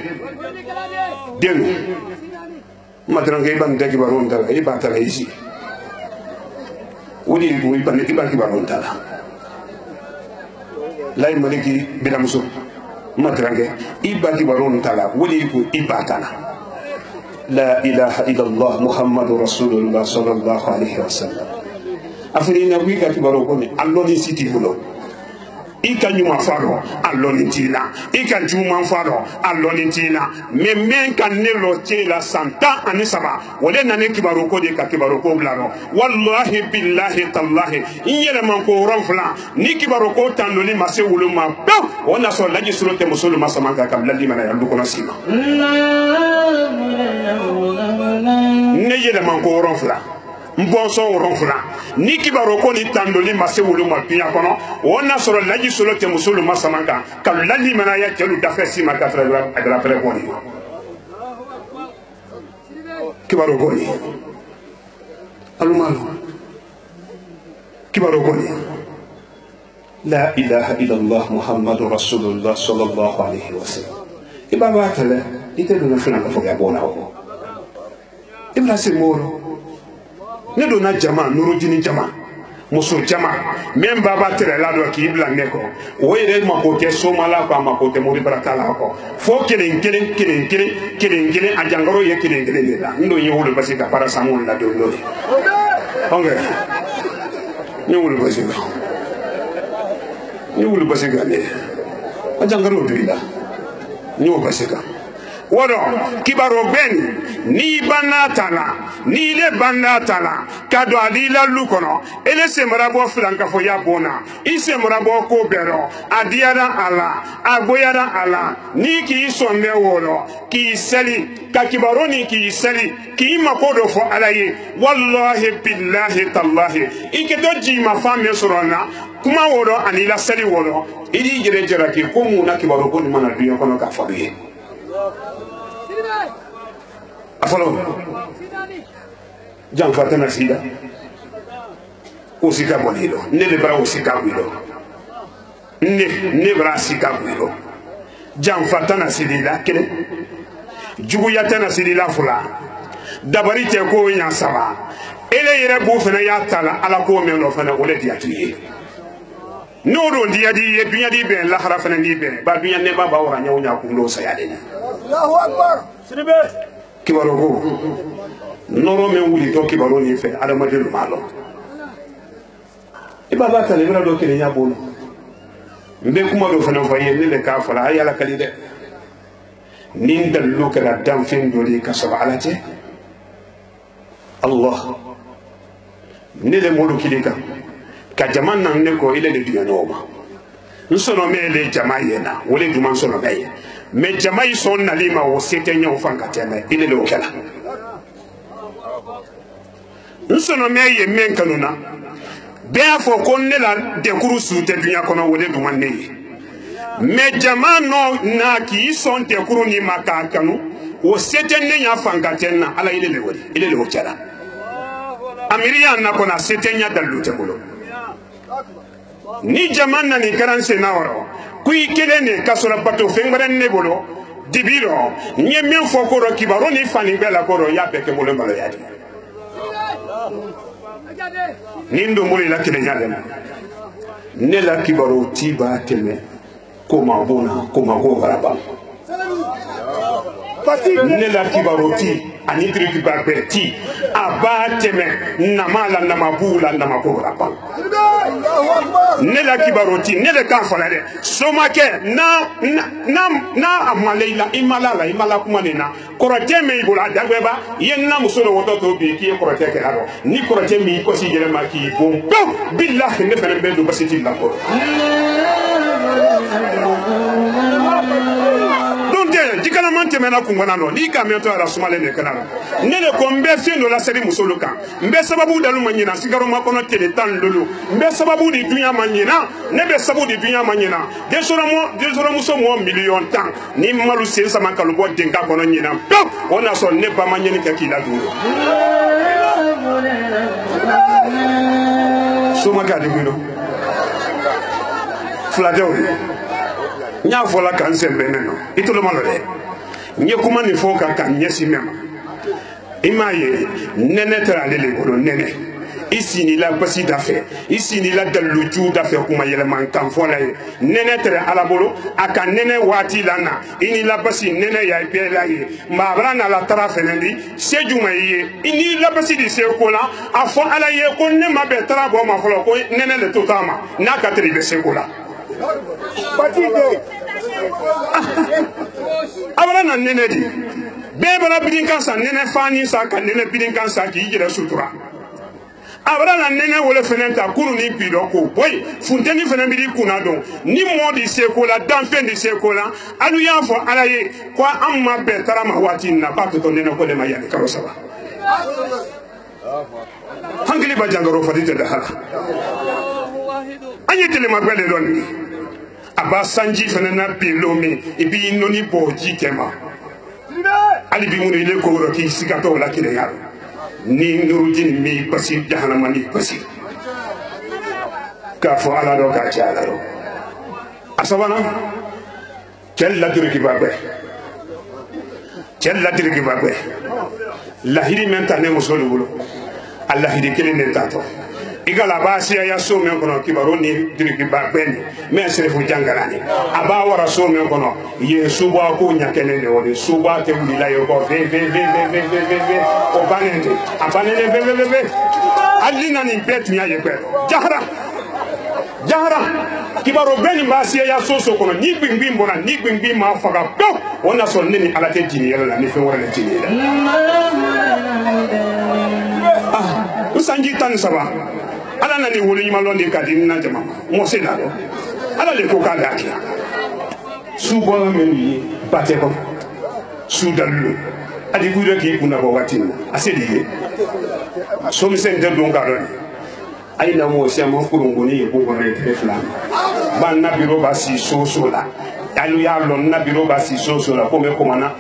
madrange ban de kibaron dala ibata la isi wodi bu ibaki baron dala lay maliki bila muso matrange iba kibarun tala wali ku ibatana la ilaha illallah muhammadur rasulullah sallallahu alaihi wasallam afirina wi ka kibaro ko ni allo ni siti bulo ika nyuma faro allo ni tina ika juma faro allo ni tina men kan ne lo tela santa anisaba wala na ne kibaro ko de ka kibaro ko blaro wallahi billahi tallahi inyele man ko ronfla ni kibaro ko tanlo ni mase wulu ma ba ona so laji surote musulu masama ka kabla di mana yandu kono sima ne yele man ko ronfla mbonso ronfla ni kibaro ko ni tandoli mase wulu ma piya kono wona soro laji solo te musulu masamanga kal lali mana ya telu dafe sima ka fra agra pre ko ni kibaro ko ni alumalo kibaro ko ni la ilaha illallah muhammadur rasulullah sallallahu alaihi wasallam ibaba tele ite duna fina ka foga bona ko ibna simoro ne donna jama nurudini jama muso jama même baba tere la do ki bla neko o yere ma ko ke somala ko ma ko te mori barakala ko fo kelen a jangaro ye kelen de la ndo yi wolo basi ka para samon la do lo onge ni wolo basi ka ne a jangaro do ila ni wolo basi ka wodo kibaro ben ni banatala ni le banatala kado adila lukono ele semra bo flanka fo ya bona isemra bo ko bero adiara ala agoyara ala ni ki sombe wolo ki sali ka kibaro ni ki sali ki makodo fo alaye wallahi billahi tallahi ikedo ji ma femme sorona kuma woro anila sali wolo idi jere jera ki ko mu na kibaro ko ni mana duyo kono ka fabiye afalo jan fatana sida usika bonilo ne le bra usika guido ne bra sika guido jan fatana sidila kele jugu yatana sidila fula dabari te ko nya saba ele yere bu fana ya tala ala ko me no fana wala dia tuye no do dia di dunya di ben la khara fana di ben ba dunya ne ba ba wara nyaw nya ko ndo sayade ni Allahu akbar sibe kibaro ko noro men wuli to kibaro ni fe adama de malo ibaba tale bra do kele nya bolo mbe kuma do fana faye ni le ka fala ayala kalide nin dallu kala dam fen do li ka sabalate Allah ni le molu kilika ka jaman nan ne ko ile de dunya noma nsono mele jama yena wole duman sono gaye me jama yi son na lima wo sete nya wo fanka teme ile lo kala nsono me ye men kanuna be afo kon ne la de kuru su te dunya kono wole duman ne me jama no na ki son te kuru ni maka kanu wo sete ne nya fanka tenna ala ile le wole ile lo kala amiriya na kona sete nya dalu te bolo ni jamana ni karanse nawro kui kelene kasora bato fengbare ne bolo dibiro nye men foko ro kibaro ni fani bela koro ya peke bolo mbalo yadi nindo muli la kile nyale ne la kibaro tiba teme koma bona koma go garaba ne la kibaro ti ani tri barberti abateme namala namabula namakora pa ne la kibaroti ne le kan fala de somake na amaleila imala kuma nena korote me ibula dagweba yenna musolo woto to bi ki korote ke aro ni korote mi ko si jere maki bom billahi ne fere be do basiti la ko jikala mante mena kungwana no ni kamento ara sumale ne kana ne le kombe fiendo la seri musoluka mbe sababu dalu manyina sigaro makono tele tan lulu mbe sababu di dunya manyina ne be sababu di dunya manyina de soro muso mo million tan ni malu sen sama kalubo denga kono nyina ona so ne ba manyini ka kila duro suma ka de guno fladeo nya fola kan sembe neno itolo malode nye kuma ni foka kan nyesi mema imaye nene tra lele bolo nene ici ni la basi d'affaire ici ni la daluju d'affaire kuma yeleman kan fola ye nene tere alabolo aka nene wati lana ini la basi nene ya pe la ye ma brana la tara fenendi sejuma ye ini la basi di se kola afo ala ye ko ne ma be tara bo ma folo ko nene le totama na ka tere be se kola bati de abrana nene di bebara bidin kansa nene fani sa ka nene bidin kansa ki jira sutura abrana nene wole fenenta kunu ni bido ko boy funteni fenen bidi kuna don ni modi sekola danfen di sekola alu ya fo alaye ko amma be tarama wati na ba to nene ko le mayani karo saba hangili ba jangaro fadite da hala anye tele magbele don aba sanji fenena bilomi ibi noni boji kema ali bi munu ile ko ro ki sikato la kile yaro ni nurujin mi pasi jahannama ni pasi ka fo ala do ka chala do asabana kella dirki babbe lahiri mentane musolu bulo allah hidi kelene tato igala basiya ya so men kono kibaro ni dirki babbe ni men serefu jangalani aba wara so men kono ye suba ko nyakene de woni suba te wuli la yo ko ve o banende abanene ve alina ni betu ya ye kweto jahara kibaro beni basiya ya so kono ni gbingbi mbona ni gbingbi ma faga do wona so nini ala te jini yalla ni fe wora le jini usanji tan saba ala na ni woli ma londe kadi na jama mo se na do ala le ko kala ki subo meni bate ko sudalu adi gudo ki kuna bo watin asedi so mi sen de don ka do ay na mo se mo kurungoni ko ko re flam ban na biro ba si so la alu ya lon na biro ba si so la ko me komana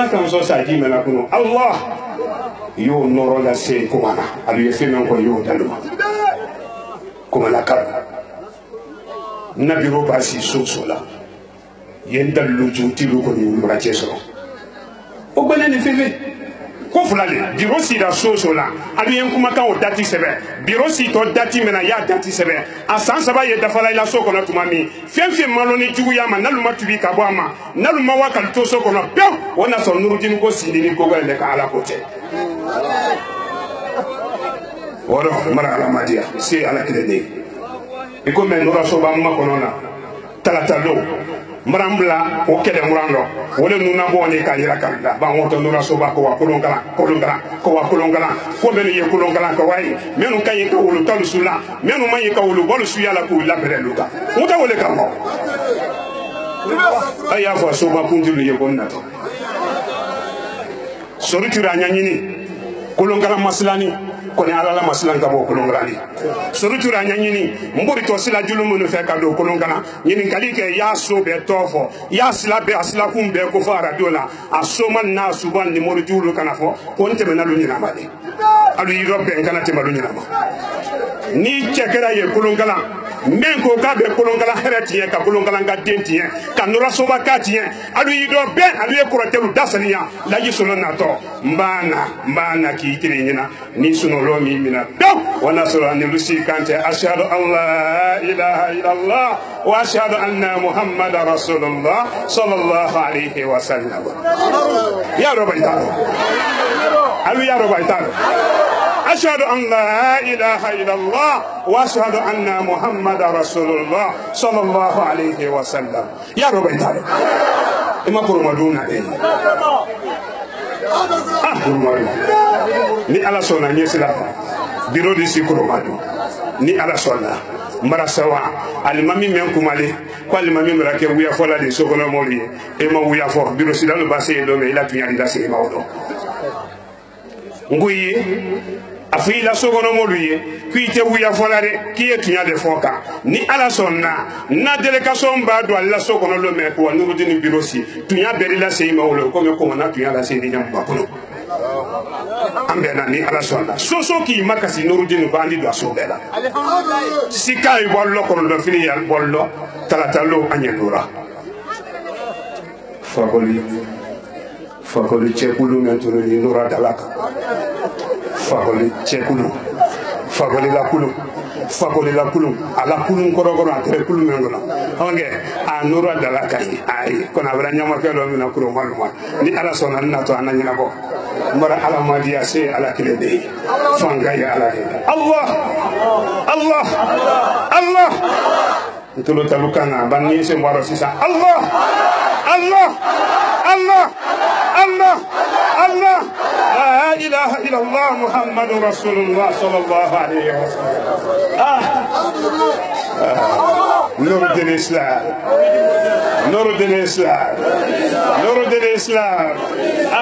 kan so sa ji me na kuno allah yo noro la se komana alu ye fe men ko yo dalu kuma la kar nabiro basi sosola yenda luju tilu ko ni mura cheso o gbene ni fefe ko fulale biro si da sosola alu yen kuma kan o dati sebe biro si to dati mena ya dati sebe asan saba ye dafala ila so kono tuma mi fenfe maloni jugu ya ma nalu matubi ka bo ama nalu ma wakal to so kono pe wona so nurujin ko si ni ko gele ka ala ko te woro mara ala madia si ala kidene iko men nura so ba ma konona talatalo marambla o kede murando wole nuna bo ni ka yira kanda ba woto nura so ba ko wa kolongala ko men ye kolongala ko wai menu kan ka wulu talu sula menu man ye ka wulu bolu su yala ko la bere luka muta wole ka mo aya fo so ba kundilu ye bonna to soritura nyanyini kolongala maslani koni ala maslan ka bo kolongrani surutura nyanyini mbori to sila julumu no fe ka do kolongana nyini kali ke ya so be tofo ya sila be asila kum be ko fara dola asoma na suban ni mori julu kana fo ko nte mena lu nyina mali alu yirobe kana te malu nyina ma ni chekera ye kolongala men ko ka be kolongala heretiye ka kolongala nga dentiye ka nura soba katiye alu yirobe alu ye kurotelu dasaniya la yisolo na to mbana ki tiri nyina ni suno lomi mina do wana sura ni lusi kante ashhadu an la ilaha illallah wa ashhadu anna muhammadar rasulullah sallallahu alaihi wasallam ya robaitalo alu ya robaitalo ashhadu an la ilaha illallah wa ashhadu anna muhammadar rasulullah sallallahu alaihi wasallam ya robaitalo ima kurmaduna ni ala sona nyesila biro di sikuromado ni ala sona marasawa alimami men kumale ko alimami merake wuya fola de sokono moli e ma wuya fo biro silalo basse do me ila tunya ida se mawdo nguyi afi la sokono moli kuite wuya fola de kiye tunya de foka ni ala sonna na delegation ba do alla sokono lo me ko nuru dini biro si tunya berila se mawlo ko me ko na tunya la se ni jam bakuno ambena ni ala sonna soso ki makasi nurudin bandi do asobela sikai bollo ko do fini yal bollo talatalo anyelura fakoli chekulu menturu ni nura dalaka fakoli chekulu fagoli la kulum ala kulum koro atere kulum mengono onge a nuru dala kai ai kona bra nyama ke do mina kuro maluma ni ala sona na to ananya bo mara ala madiya se ala kile de fanga ya ala Allah ntolo talukanga banni se mwaro sisa Allah la ilaha illallah muhammadur rasulullah sallallahu alaihi wasallam نور الإسلام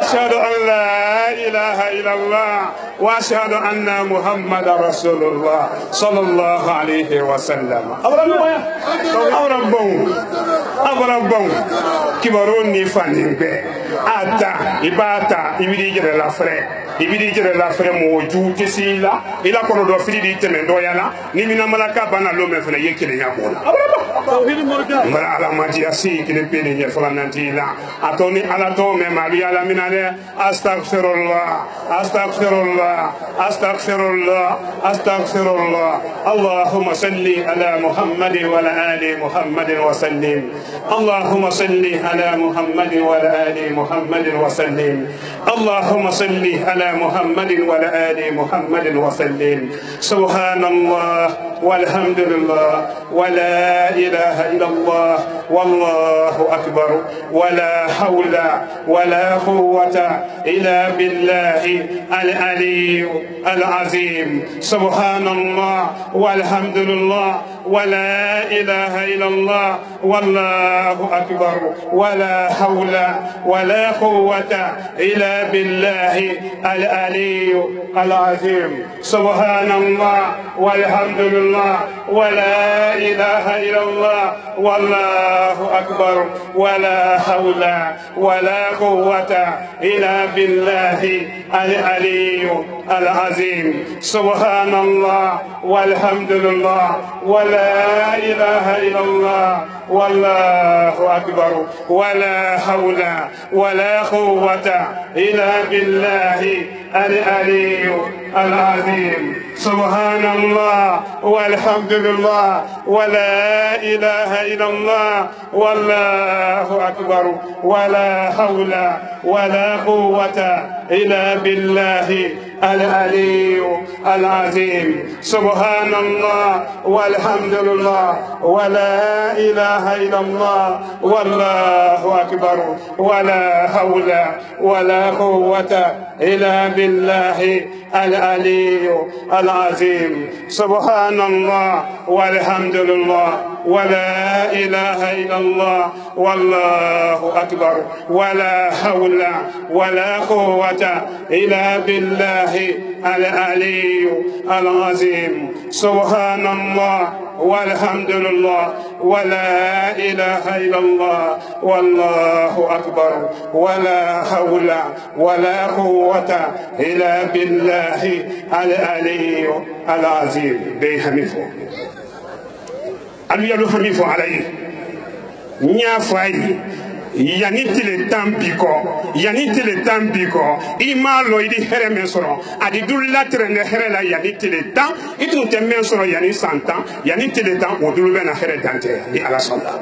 أشهد أن لا إله إلا الله وأشهد أن محمد رسول الله صلى الله عليه وسلم أبربون كبروني فانين أتا إباتا ibidi jere la frère mo ju kesi la ila kono do fridi temen do yala ni mina malaka bana lo me fele yekele nyabona mara ala mati asi kile pele nye fala nanti la atoni ala to me mari ala minale astaghfirullah allahumma salli ala muhammad wa ala ali muhammad wa sallim allahumma salli ala muhammad wa ala ali muhammad wa sallim allahumma salli ala محمد وعلى آل محمد وسلم سبحان الله والحمد لله ولا إله إلا الله والله أكبر ولا حول ولا قوة إلا بالله العلي العظيم سبحان الله والحمد لله ولا إله إلا الله والله أكبر ولا حول ولا قوة إلا بالله العلي العظيم سبحان الله والحمد لله ولا إله إلا الله والله أكبر ولا حول ولا قوة إلا بالله العلي العظيم سبحان الله والحمد لله ولا إله إلا الله والله أكبر ولا حول ولا قوة إلا بالله العلي العظيم سبحان الله والحمد لله ولا إله إلا الله والله أكبر ولا حول ولا قوة إلا بالله العلي العظيم سبحان الله والحمد لله ولا إله إلا الله والله أكبر ولا حول ولا قوة إلا بالله العلي العظيم سبحان الله والحمد لله ولا إله إلا الله والله أكبر ولا حول ولا قوة إلا بالله العلي العظيم سبحان الله والحمد لله ولا إله إلا الله والله أكبر ولا حول ولا قوة إلا بالله العلي العظيم بيحمفه ألو يلو حمفه عليه نيافاي yaniti le tambiko imalo idi here mesoro adi dulla trende here la yaniti le tam itu te mesoro yani santa yaniti le tam odulu bena here dante di ala sala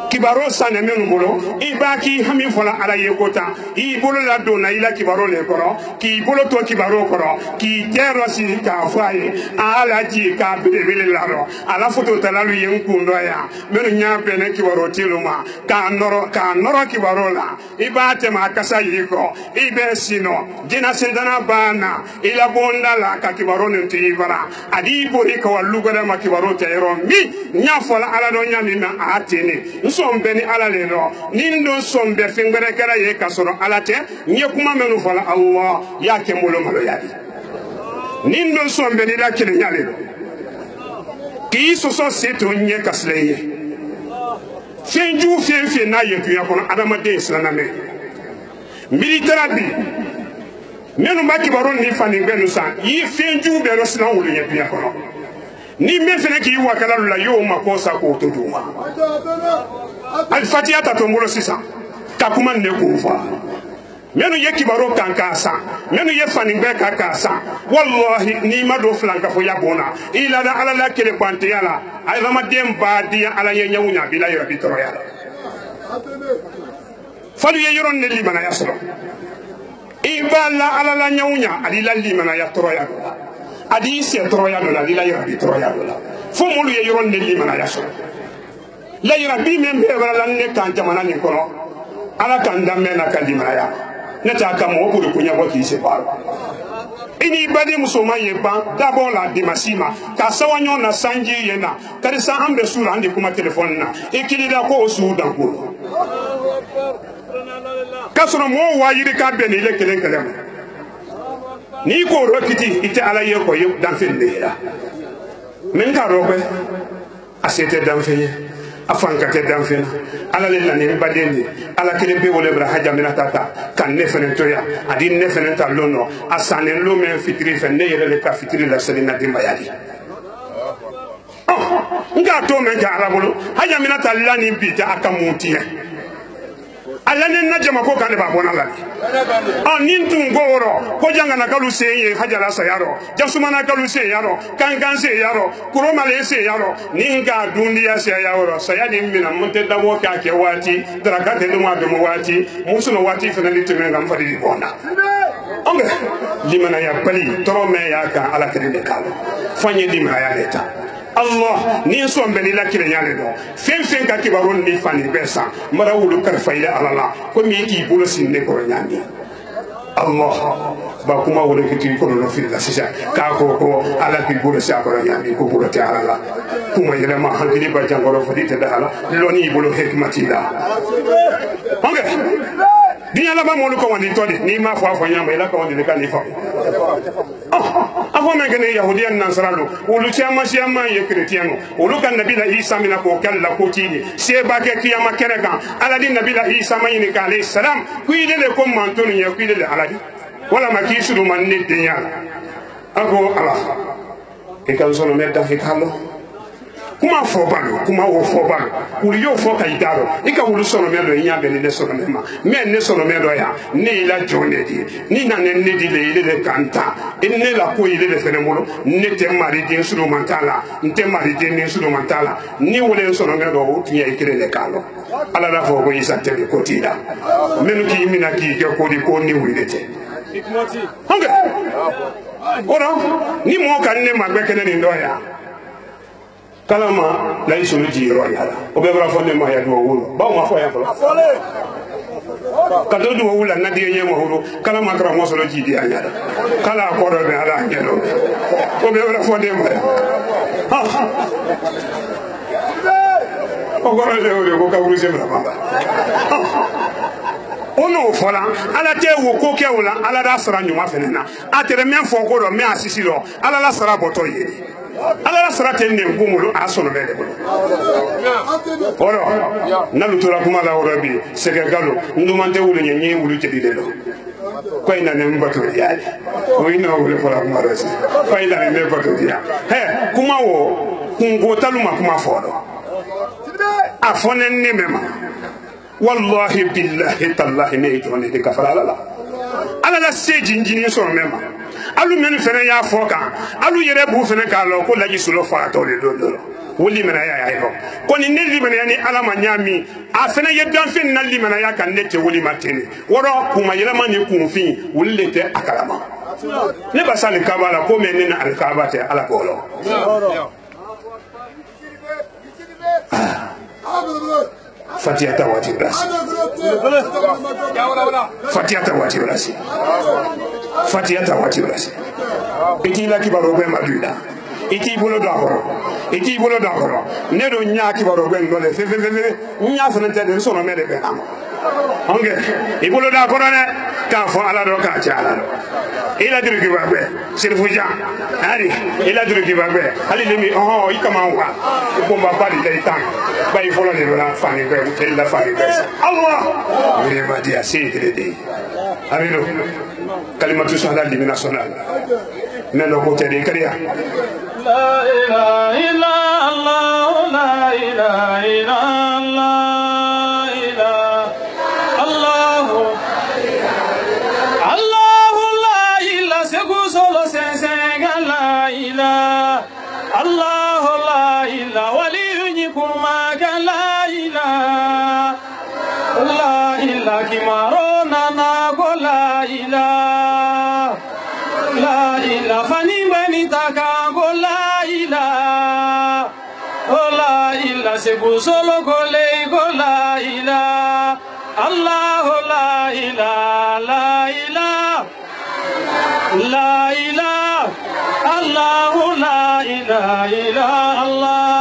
kibaro sane menu bolo ibaki hami fola ala yekota I bolo la dona ila kibaro le koro ki bolo to kibaro koro ki tero si ka fai ala ji ka bele laro ala foto talalu yenkundo ya menu nya pene kibaro tiluma ka noro kibaro la ibate ma kasa yiko ibe sino jina sendana bana ila bonda la ka kibaro ne tibara adi bori ko walugo ma kibaro tayro mi nya fola ala do nya ni na atene sombe ni ala le no nindo sombe fingere kala ye kasoro ala te nye kuma menu fola Allah ya ke molo malo ya nindo sombe ni da kile nyale ki so seto nye kasleye fenju fenfe na ye tuya kono adama de islana me militaire bi menu maki baron ni fani benu sa yi fenju be rosna wulu nye tuya kono ni me fene ki wakala la yo makosa ko to duma al fatiha ta tombolo sisa ka kuma ne ko fa menu ye kibaro kan ka san menu ye fanin be ka san wallahi ni ma do flanka fo yabona ila da ala la kele kwante yala ay rama dem ba di ala ye nyawunya bila yo bi toro yala falu ye yoron ne limana yasro iballa ala la nyawunya adi la limana ya toro yala adi se toro yala la ila yo bi toro yala fo mulu ye yoron ne limana yasro la yira bi men be wala ne kan jamana ni kono ala kan damme na kan limana ya neta ka mo ko ko nyabo ki se paro ini bade musoma ye ban dabo la dimasima ka sawanyo na sanji ye na kadi sa ambe sura ande kuma telefon na ikili da ko su dan ko kasoro mo wa yiri ka be ni le kelen kelen ni ko rokiti ite ala ye ko ye dan fin de la men ka robe asete dan fin afan ka te dan fin ala le lani badendi ala kele be wole bra haja mina tata kan ne fenen toya adi ne fenen ta lono asane lo men fitri fe ne yele le ka fitri la selina dimba yali nga to men ka arabulu haja mina ta lani bita akamuti ala ne najama ko kan ba bona la nin tun goro ko janga na kalu seye haja la sayaro jasumana kalu seye yaro kankan seye yaro kuroma le seye yaro ninga dundiya seye yaro sayadi mina monte dabo ka ke wati draka de mo ado wati musuno wati fana litime ngam fadi bona onge limana ya bali toro me ya ka ala kede de kalo fanye limana ya leta Allah ni so mbeni la kire nyale do fen ka kibaron ni fani besa mara wulu karfa ila alala ko mi ki bulo sinne ko nyami Allah ba kuma wala kiti ko no fi la sisa ka ko ala ki bulo sa ko nyami ko bulo ta ala kuma yele ma hankini ba jangoro fodi te da ala loni bulo hikmati da okay dinya la ba mo ko woni todi ni ma fa nyamba ila ko woni ka ni fa afo men gene yahudiyan nasrano ulu chama chama ye kretiano ulu kan nabi la isa mina ko kala ko tini se ba ke kiyama keneka ala din nabi la isa mayni ka alayhi salam kuide le ko mantoni ya kuide le aladi wala makisuru manne dinya ako ala e kan sono meta hikalo kuma fobalo kuma wo fobalo uli yo foka idaro ika wulu sono melo nyambe ne sono mema me ne sono melo ya ne ila jone di ni na ne di le ile de kanta ne la ko ile de fenemolo ne te mari di instrumentala nte mari di instrumentala ni wole sono melo o tiya ikire le kalo ala la fo ko isa te ko tida menu ki mina ki ko di ko ni wilete okay ora ni mo kan ne magbe kene ni ndoya kalama la isunu jiro yala o be bra fonde ma ya do wulo ba ma fo ya fo ka do do wula na de yema horo kalama kra mo solo jidi anyada kala ko do be ala nyelo o be bra fonde ma o goro le o ko ka wuri se bra bamba ono fola ala te wo ko ke wala ala da sara nyuma fenena atere men fo ko do me asisi do ala la sara boto yedi ala la sara ten ne ngumulu asono bele oro nalu tora kuma la oro bi sege galo ndumante wulu nyenye wulu jedi de do ko ina ne mbato ya o ina wulu fola kuma resi ko ina ne mbato ya he kuma wo kungo taluma kuma fodo afone ne mema wallahi billahi tallahi ne jone de kafara la ala la seji injini so mema alu menu fene ya foka alu yere bu fene ka lo ko laji sulo fa to le do wuli mena ya ko ni ne li mena ni ala ma nyami a fene ye dan fin na li mena ya kan ne te wuli matene woro kuma yele ma ni kun fin wuli le te akalama ne basali kabala ko men na al kabate ala ko lo Fatihata wati brasi Fatihata wati brasi Fatihata wati brasi iti la kibaro be maduda iti bolo dakoro iti bolo dakoro ne do nya kibaro be ngole fe nya fana tede so no mede be am onge i bolo dakoro ne ka fo ala do ka cha ala ila duru kibabe sirfuja ari ila duru kibabe ali lemi oh ikama wa ko mbaba di dai tan bay folo ne la fani be tel la fani be Allah mi ma dia sikre de amino kalimatu shahada limina sonal neno ko tede kariya la ilaha illa Allah la ilaha illa Allah Allah maro nana ko la ila fani bani taka ko la ila se busolo ko le ko la ila Allah la ila Allah la ila Allah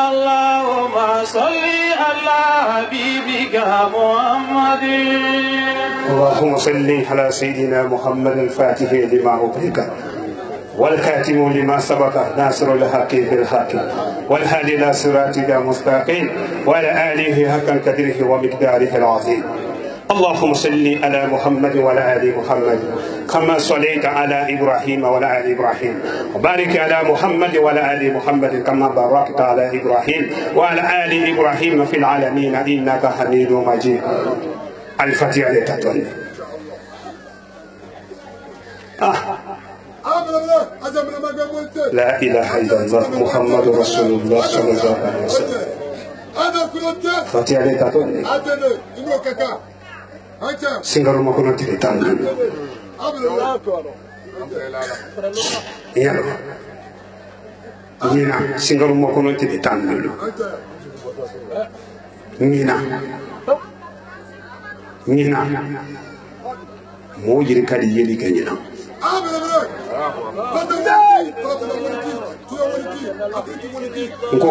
Allahumma salli ala habibika Muhammadin اللهم صل على سيدنا محمد الفاتح لما أغلق والكاتم لما سبق ناصر الحق بالحق والهادي إلى صراطك المستقيم وعلى آله حق قدره ومقداره العظيم اللهم صل على محمد وعلى آل محمد كما صليت على إبراهيم وعلى آل إبراهيم وبارك على محمد وعلى آل محمد كما باركت على إبراهيم وعلى آل إبراهيم في العالمين إنك حميد مجيد الفاتحة لتطول لا إله إلا الله محمد رسول الله صلى الله عليه وسلم فاتحة لتطول سنغرو مكونو تلتان يالو نينا سنغرو مكونو تلتان نينا موجر كدي يلي كنينا نكو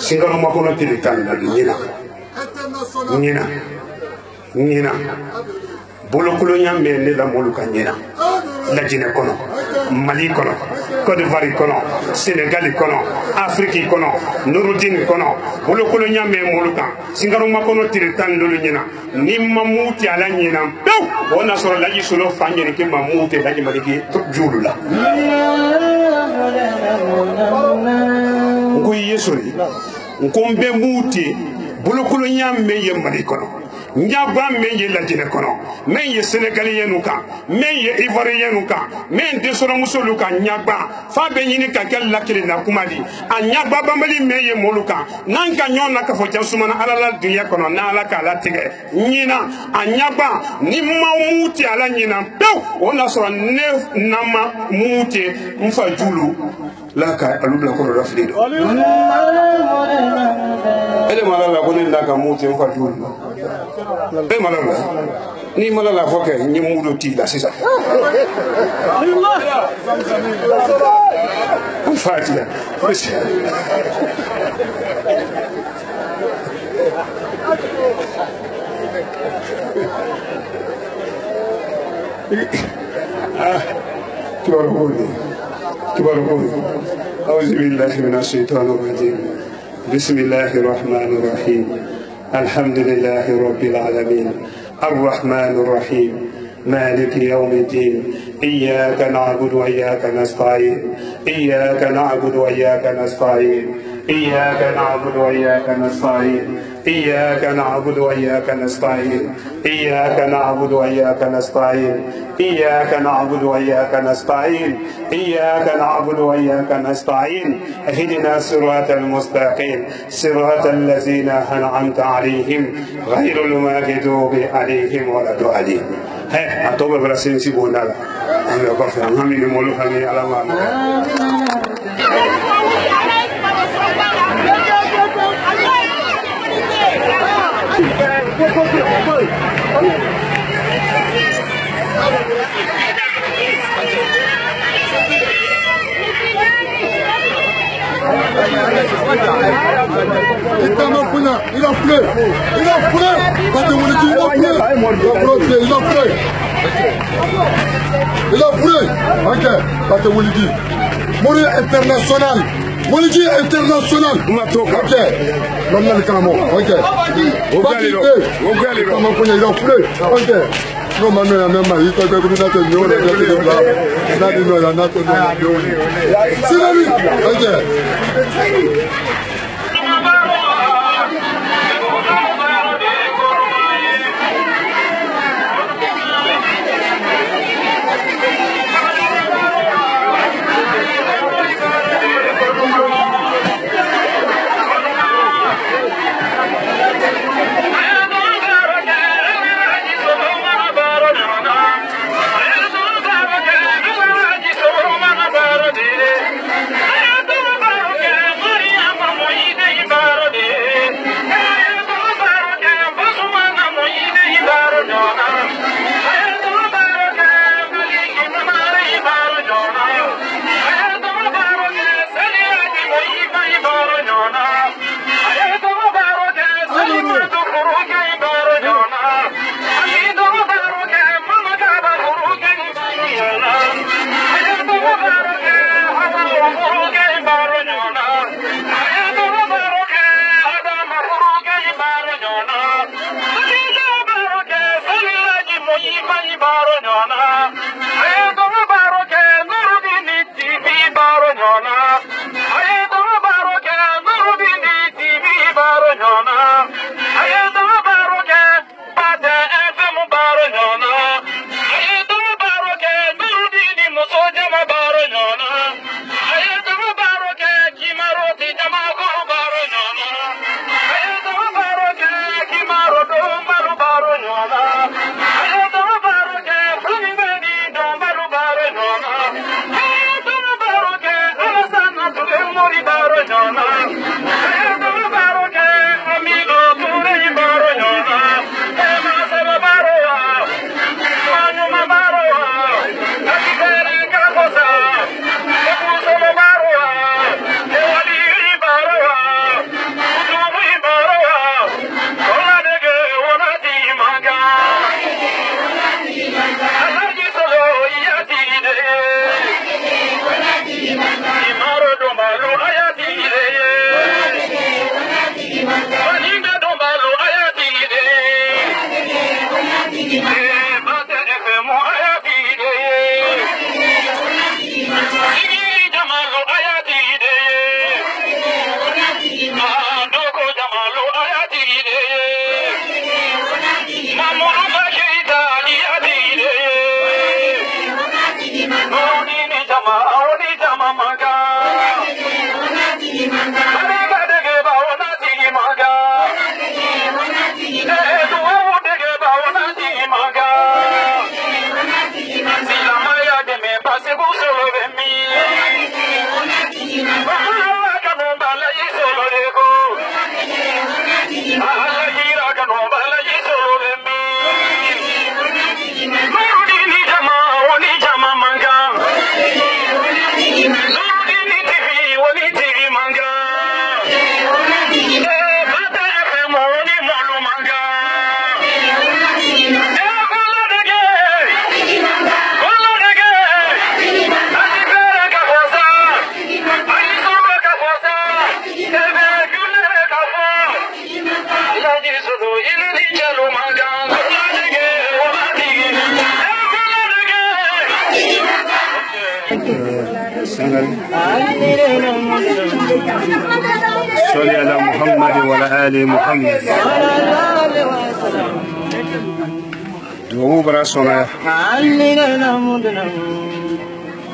سنغرو مكونو تلتان نينا bolokolo nyambe ne la moluka nyina la jine kono Mali kono Côte d'Ivoire kono Sénégal kono Afrique kono Nouroudine kono bolokolo nyambe moluka singaro makono tiritan lolu nyina ni mamuti ala nyina bew wona soro la yisulo fangere ke mamuti la jimaliki julula nguyi yesuri nkombe muti bolokolo nyambe ye Mali kono Nyaba menye la jine kono menye Sénégalien nuka menye Ivoirien nuka men desoro musoluka nyaba fa be nyini ka kel lakile na kumadi a nyaba bambali menye moluka nanka nyona ka fo sumana alala dunya kono na ala ka la tige nyina a nyaba ni mamuti ala nyina pew ona so ne nama muti mfa julu la ka alubla ko raflido ele malala ko ni ndaka muti mfa julu be malala ni malala foke ni mudo ti la sisa Fatiha أعوذ بالله من الشيطان الرجيم بسم الله الرحمن الرحيم الحمد لله رب العالمين الرحمن الرحيم مالك يوم الدين إياك نعبد وإياك نستعين إياك نعبد وإياك نستعين إياك نعبد وإياك نستعين إياك نعبد وإياك نستعين إياك نعبد وإياك نستعين إياك نعبد وإياك نستعين إياك نعبد وإياك نستعين اهدنا الصراط المستقيم صراط الذين أنعمت عليهم غير المغضوب عليهم ولا الضالين هي أتوب برسين سيبونا أنا بقف أنا من الملوك أنا على ما Il a plu. Ok, Pate Wulidi. Mori international. Wulidi international. Ok. L'homme le camo. Ok. Ok. No man no na ma ito ko na to nyo na to bla. Na di no na to no. Sinali. Ok. صل على محمد وعلى آل محمد دوغو برا صلاة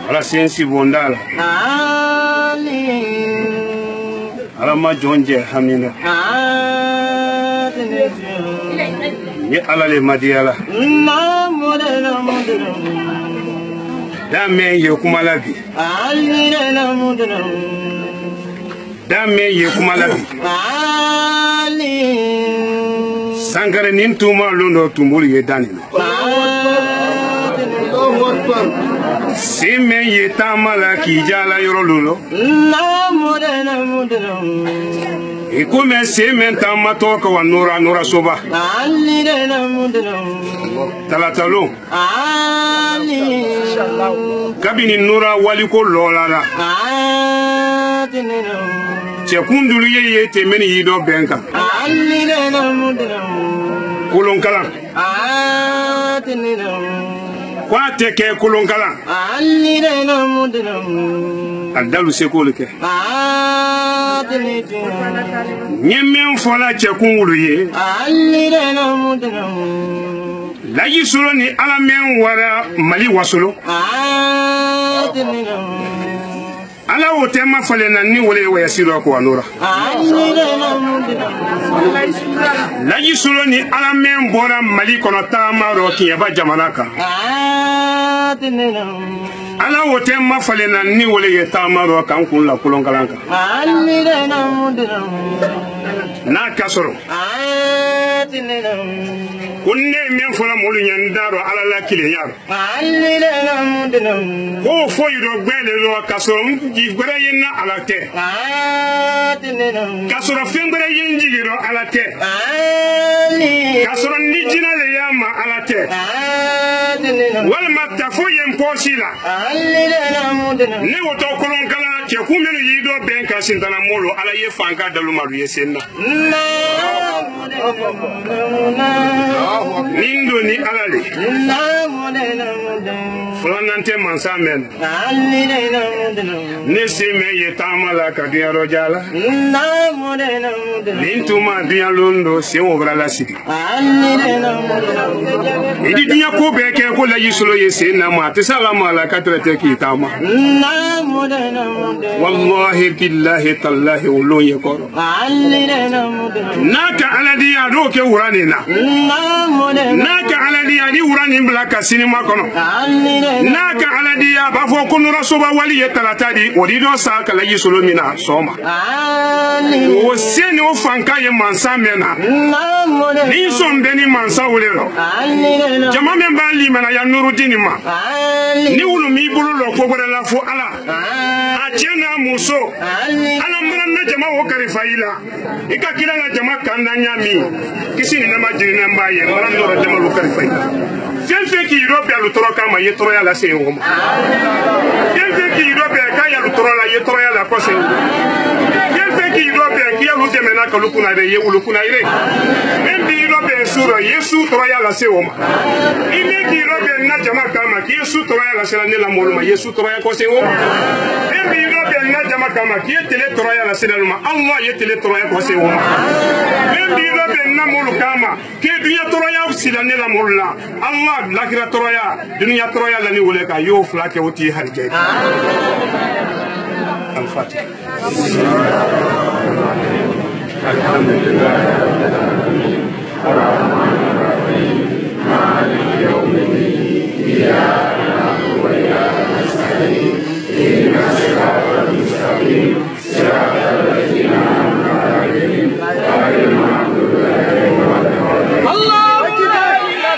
على سينسي بوندال على ما جونجي حمينا يا على المديالة دامي يكمالبي دامي يكمالبي سانغاري نينتوما لوندو تومبولي يداني سيمي يتامالا كيجالا يرولولو ikume sementa matoka wa nura soba talatalo kabini nura waliko lolala chekundulu ye temeni yido benka kolonkala kwa teke kolonkala adalu sekoleke nyemmen fola chekungulu ye laji solo ni alamen wara mali wasolo ala o tema fale na ni wole wa yasiro ko anura laji solo ni alamen bora mali kono tama ro kiyaba jamanaka ala o tema fale na ni wole ye tama ro kan kun la kulongalanka na kasoro kunne men fola molu nyandaro ala la kile yaro ko foyi do gbele do kasoro ji gbere yina ala te kasoro fengere yinji do ala te kasoro ni jina le yama ala te wal matafo yen posila ne woto kolon kala ke kumenu yido ben ka sintana molo ala ye fanka dalu maru yesenna nindo ni alale flanante mansamen ne seme ye tamala ka dia rojala nintuma dia londo se obrala sidi idi dia ko be ke ko la yisulo yesenna ma te salama ala ka trete ki tama wallahi billahi tallahi ulun yakoro naka aladi ya do ke urani na naka aladi ya di urani blaka sinima kono naka aladi ya bafo kono rasoba wali ye talatadi odido sa kala yisulo mina soma o seni o fanka ye mansa mena ni sombeni mansa ulero jama memba limana ya nurudini ma ni ulu mi bulu lo ko bora la fo ala ajena muso ala mranna jama o karifaila ikakila na jama kanda nyami kisini na majini na mbaye mranno ro jama lo karifaila sense ki Europe alu toroka ma yetoro ya la se ngoma sense ki Europe ka ya lu torola yetoro ya la kose sense ki Europe ki ya lu demena ka lu kuna de ye ulu kuna ire membi Europe Yesu toroya la se o ma ile di robe na jama kama ki Yesu toroya la se la ne la moluma Yesu toroya ko se o ma e bi robe na jama kama ki tele toroya la se la ma Allah ye tele toroya ko se o ma e bi robe na molu kama ki dunya toroya si la ne la molla Allah lakira toroya dunya toroya la ni wole ka yo flake oti harje al-Fatiha alhamdulillah الرحمن الرحيم مالك يوم الدين إياك نعبد وإياك نستعين اهدنا الصراط المستقيم صراط الذين أنعمت عليهم غير المغضوب عليهم ولا الضالين الله لا إله إلا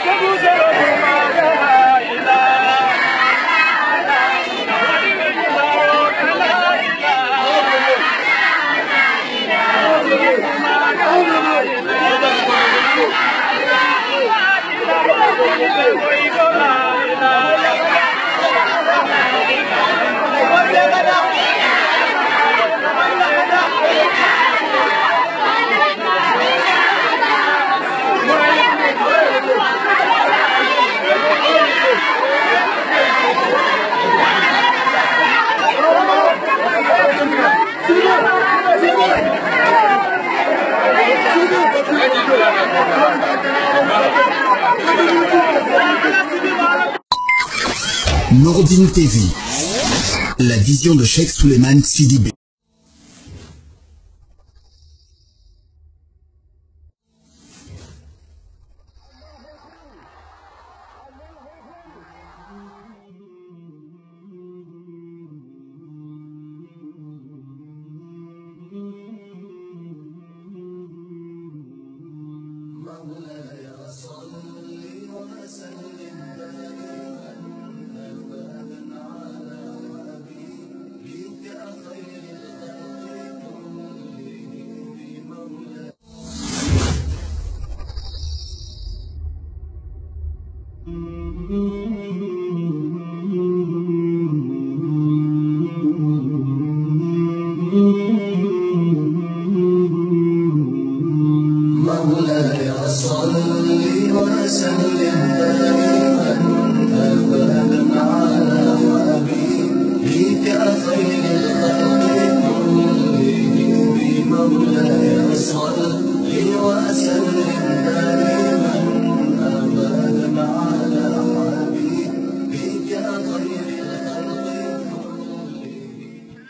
Noureddin TV, la vision de Cheikh Souleymane Sidibé. Mm-hmm.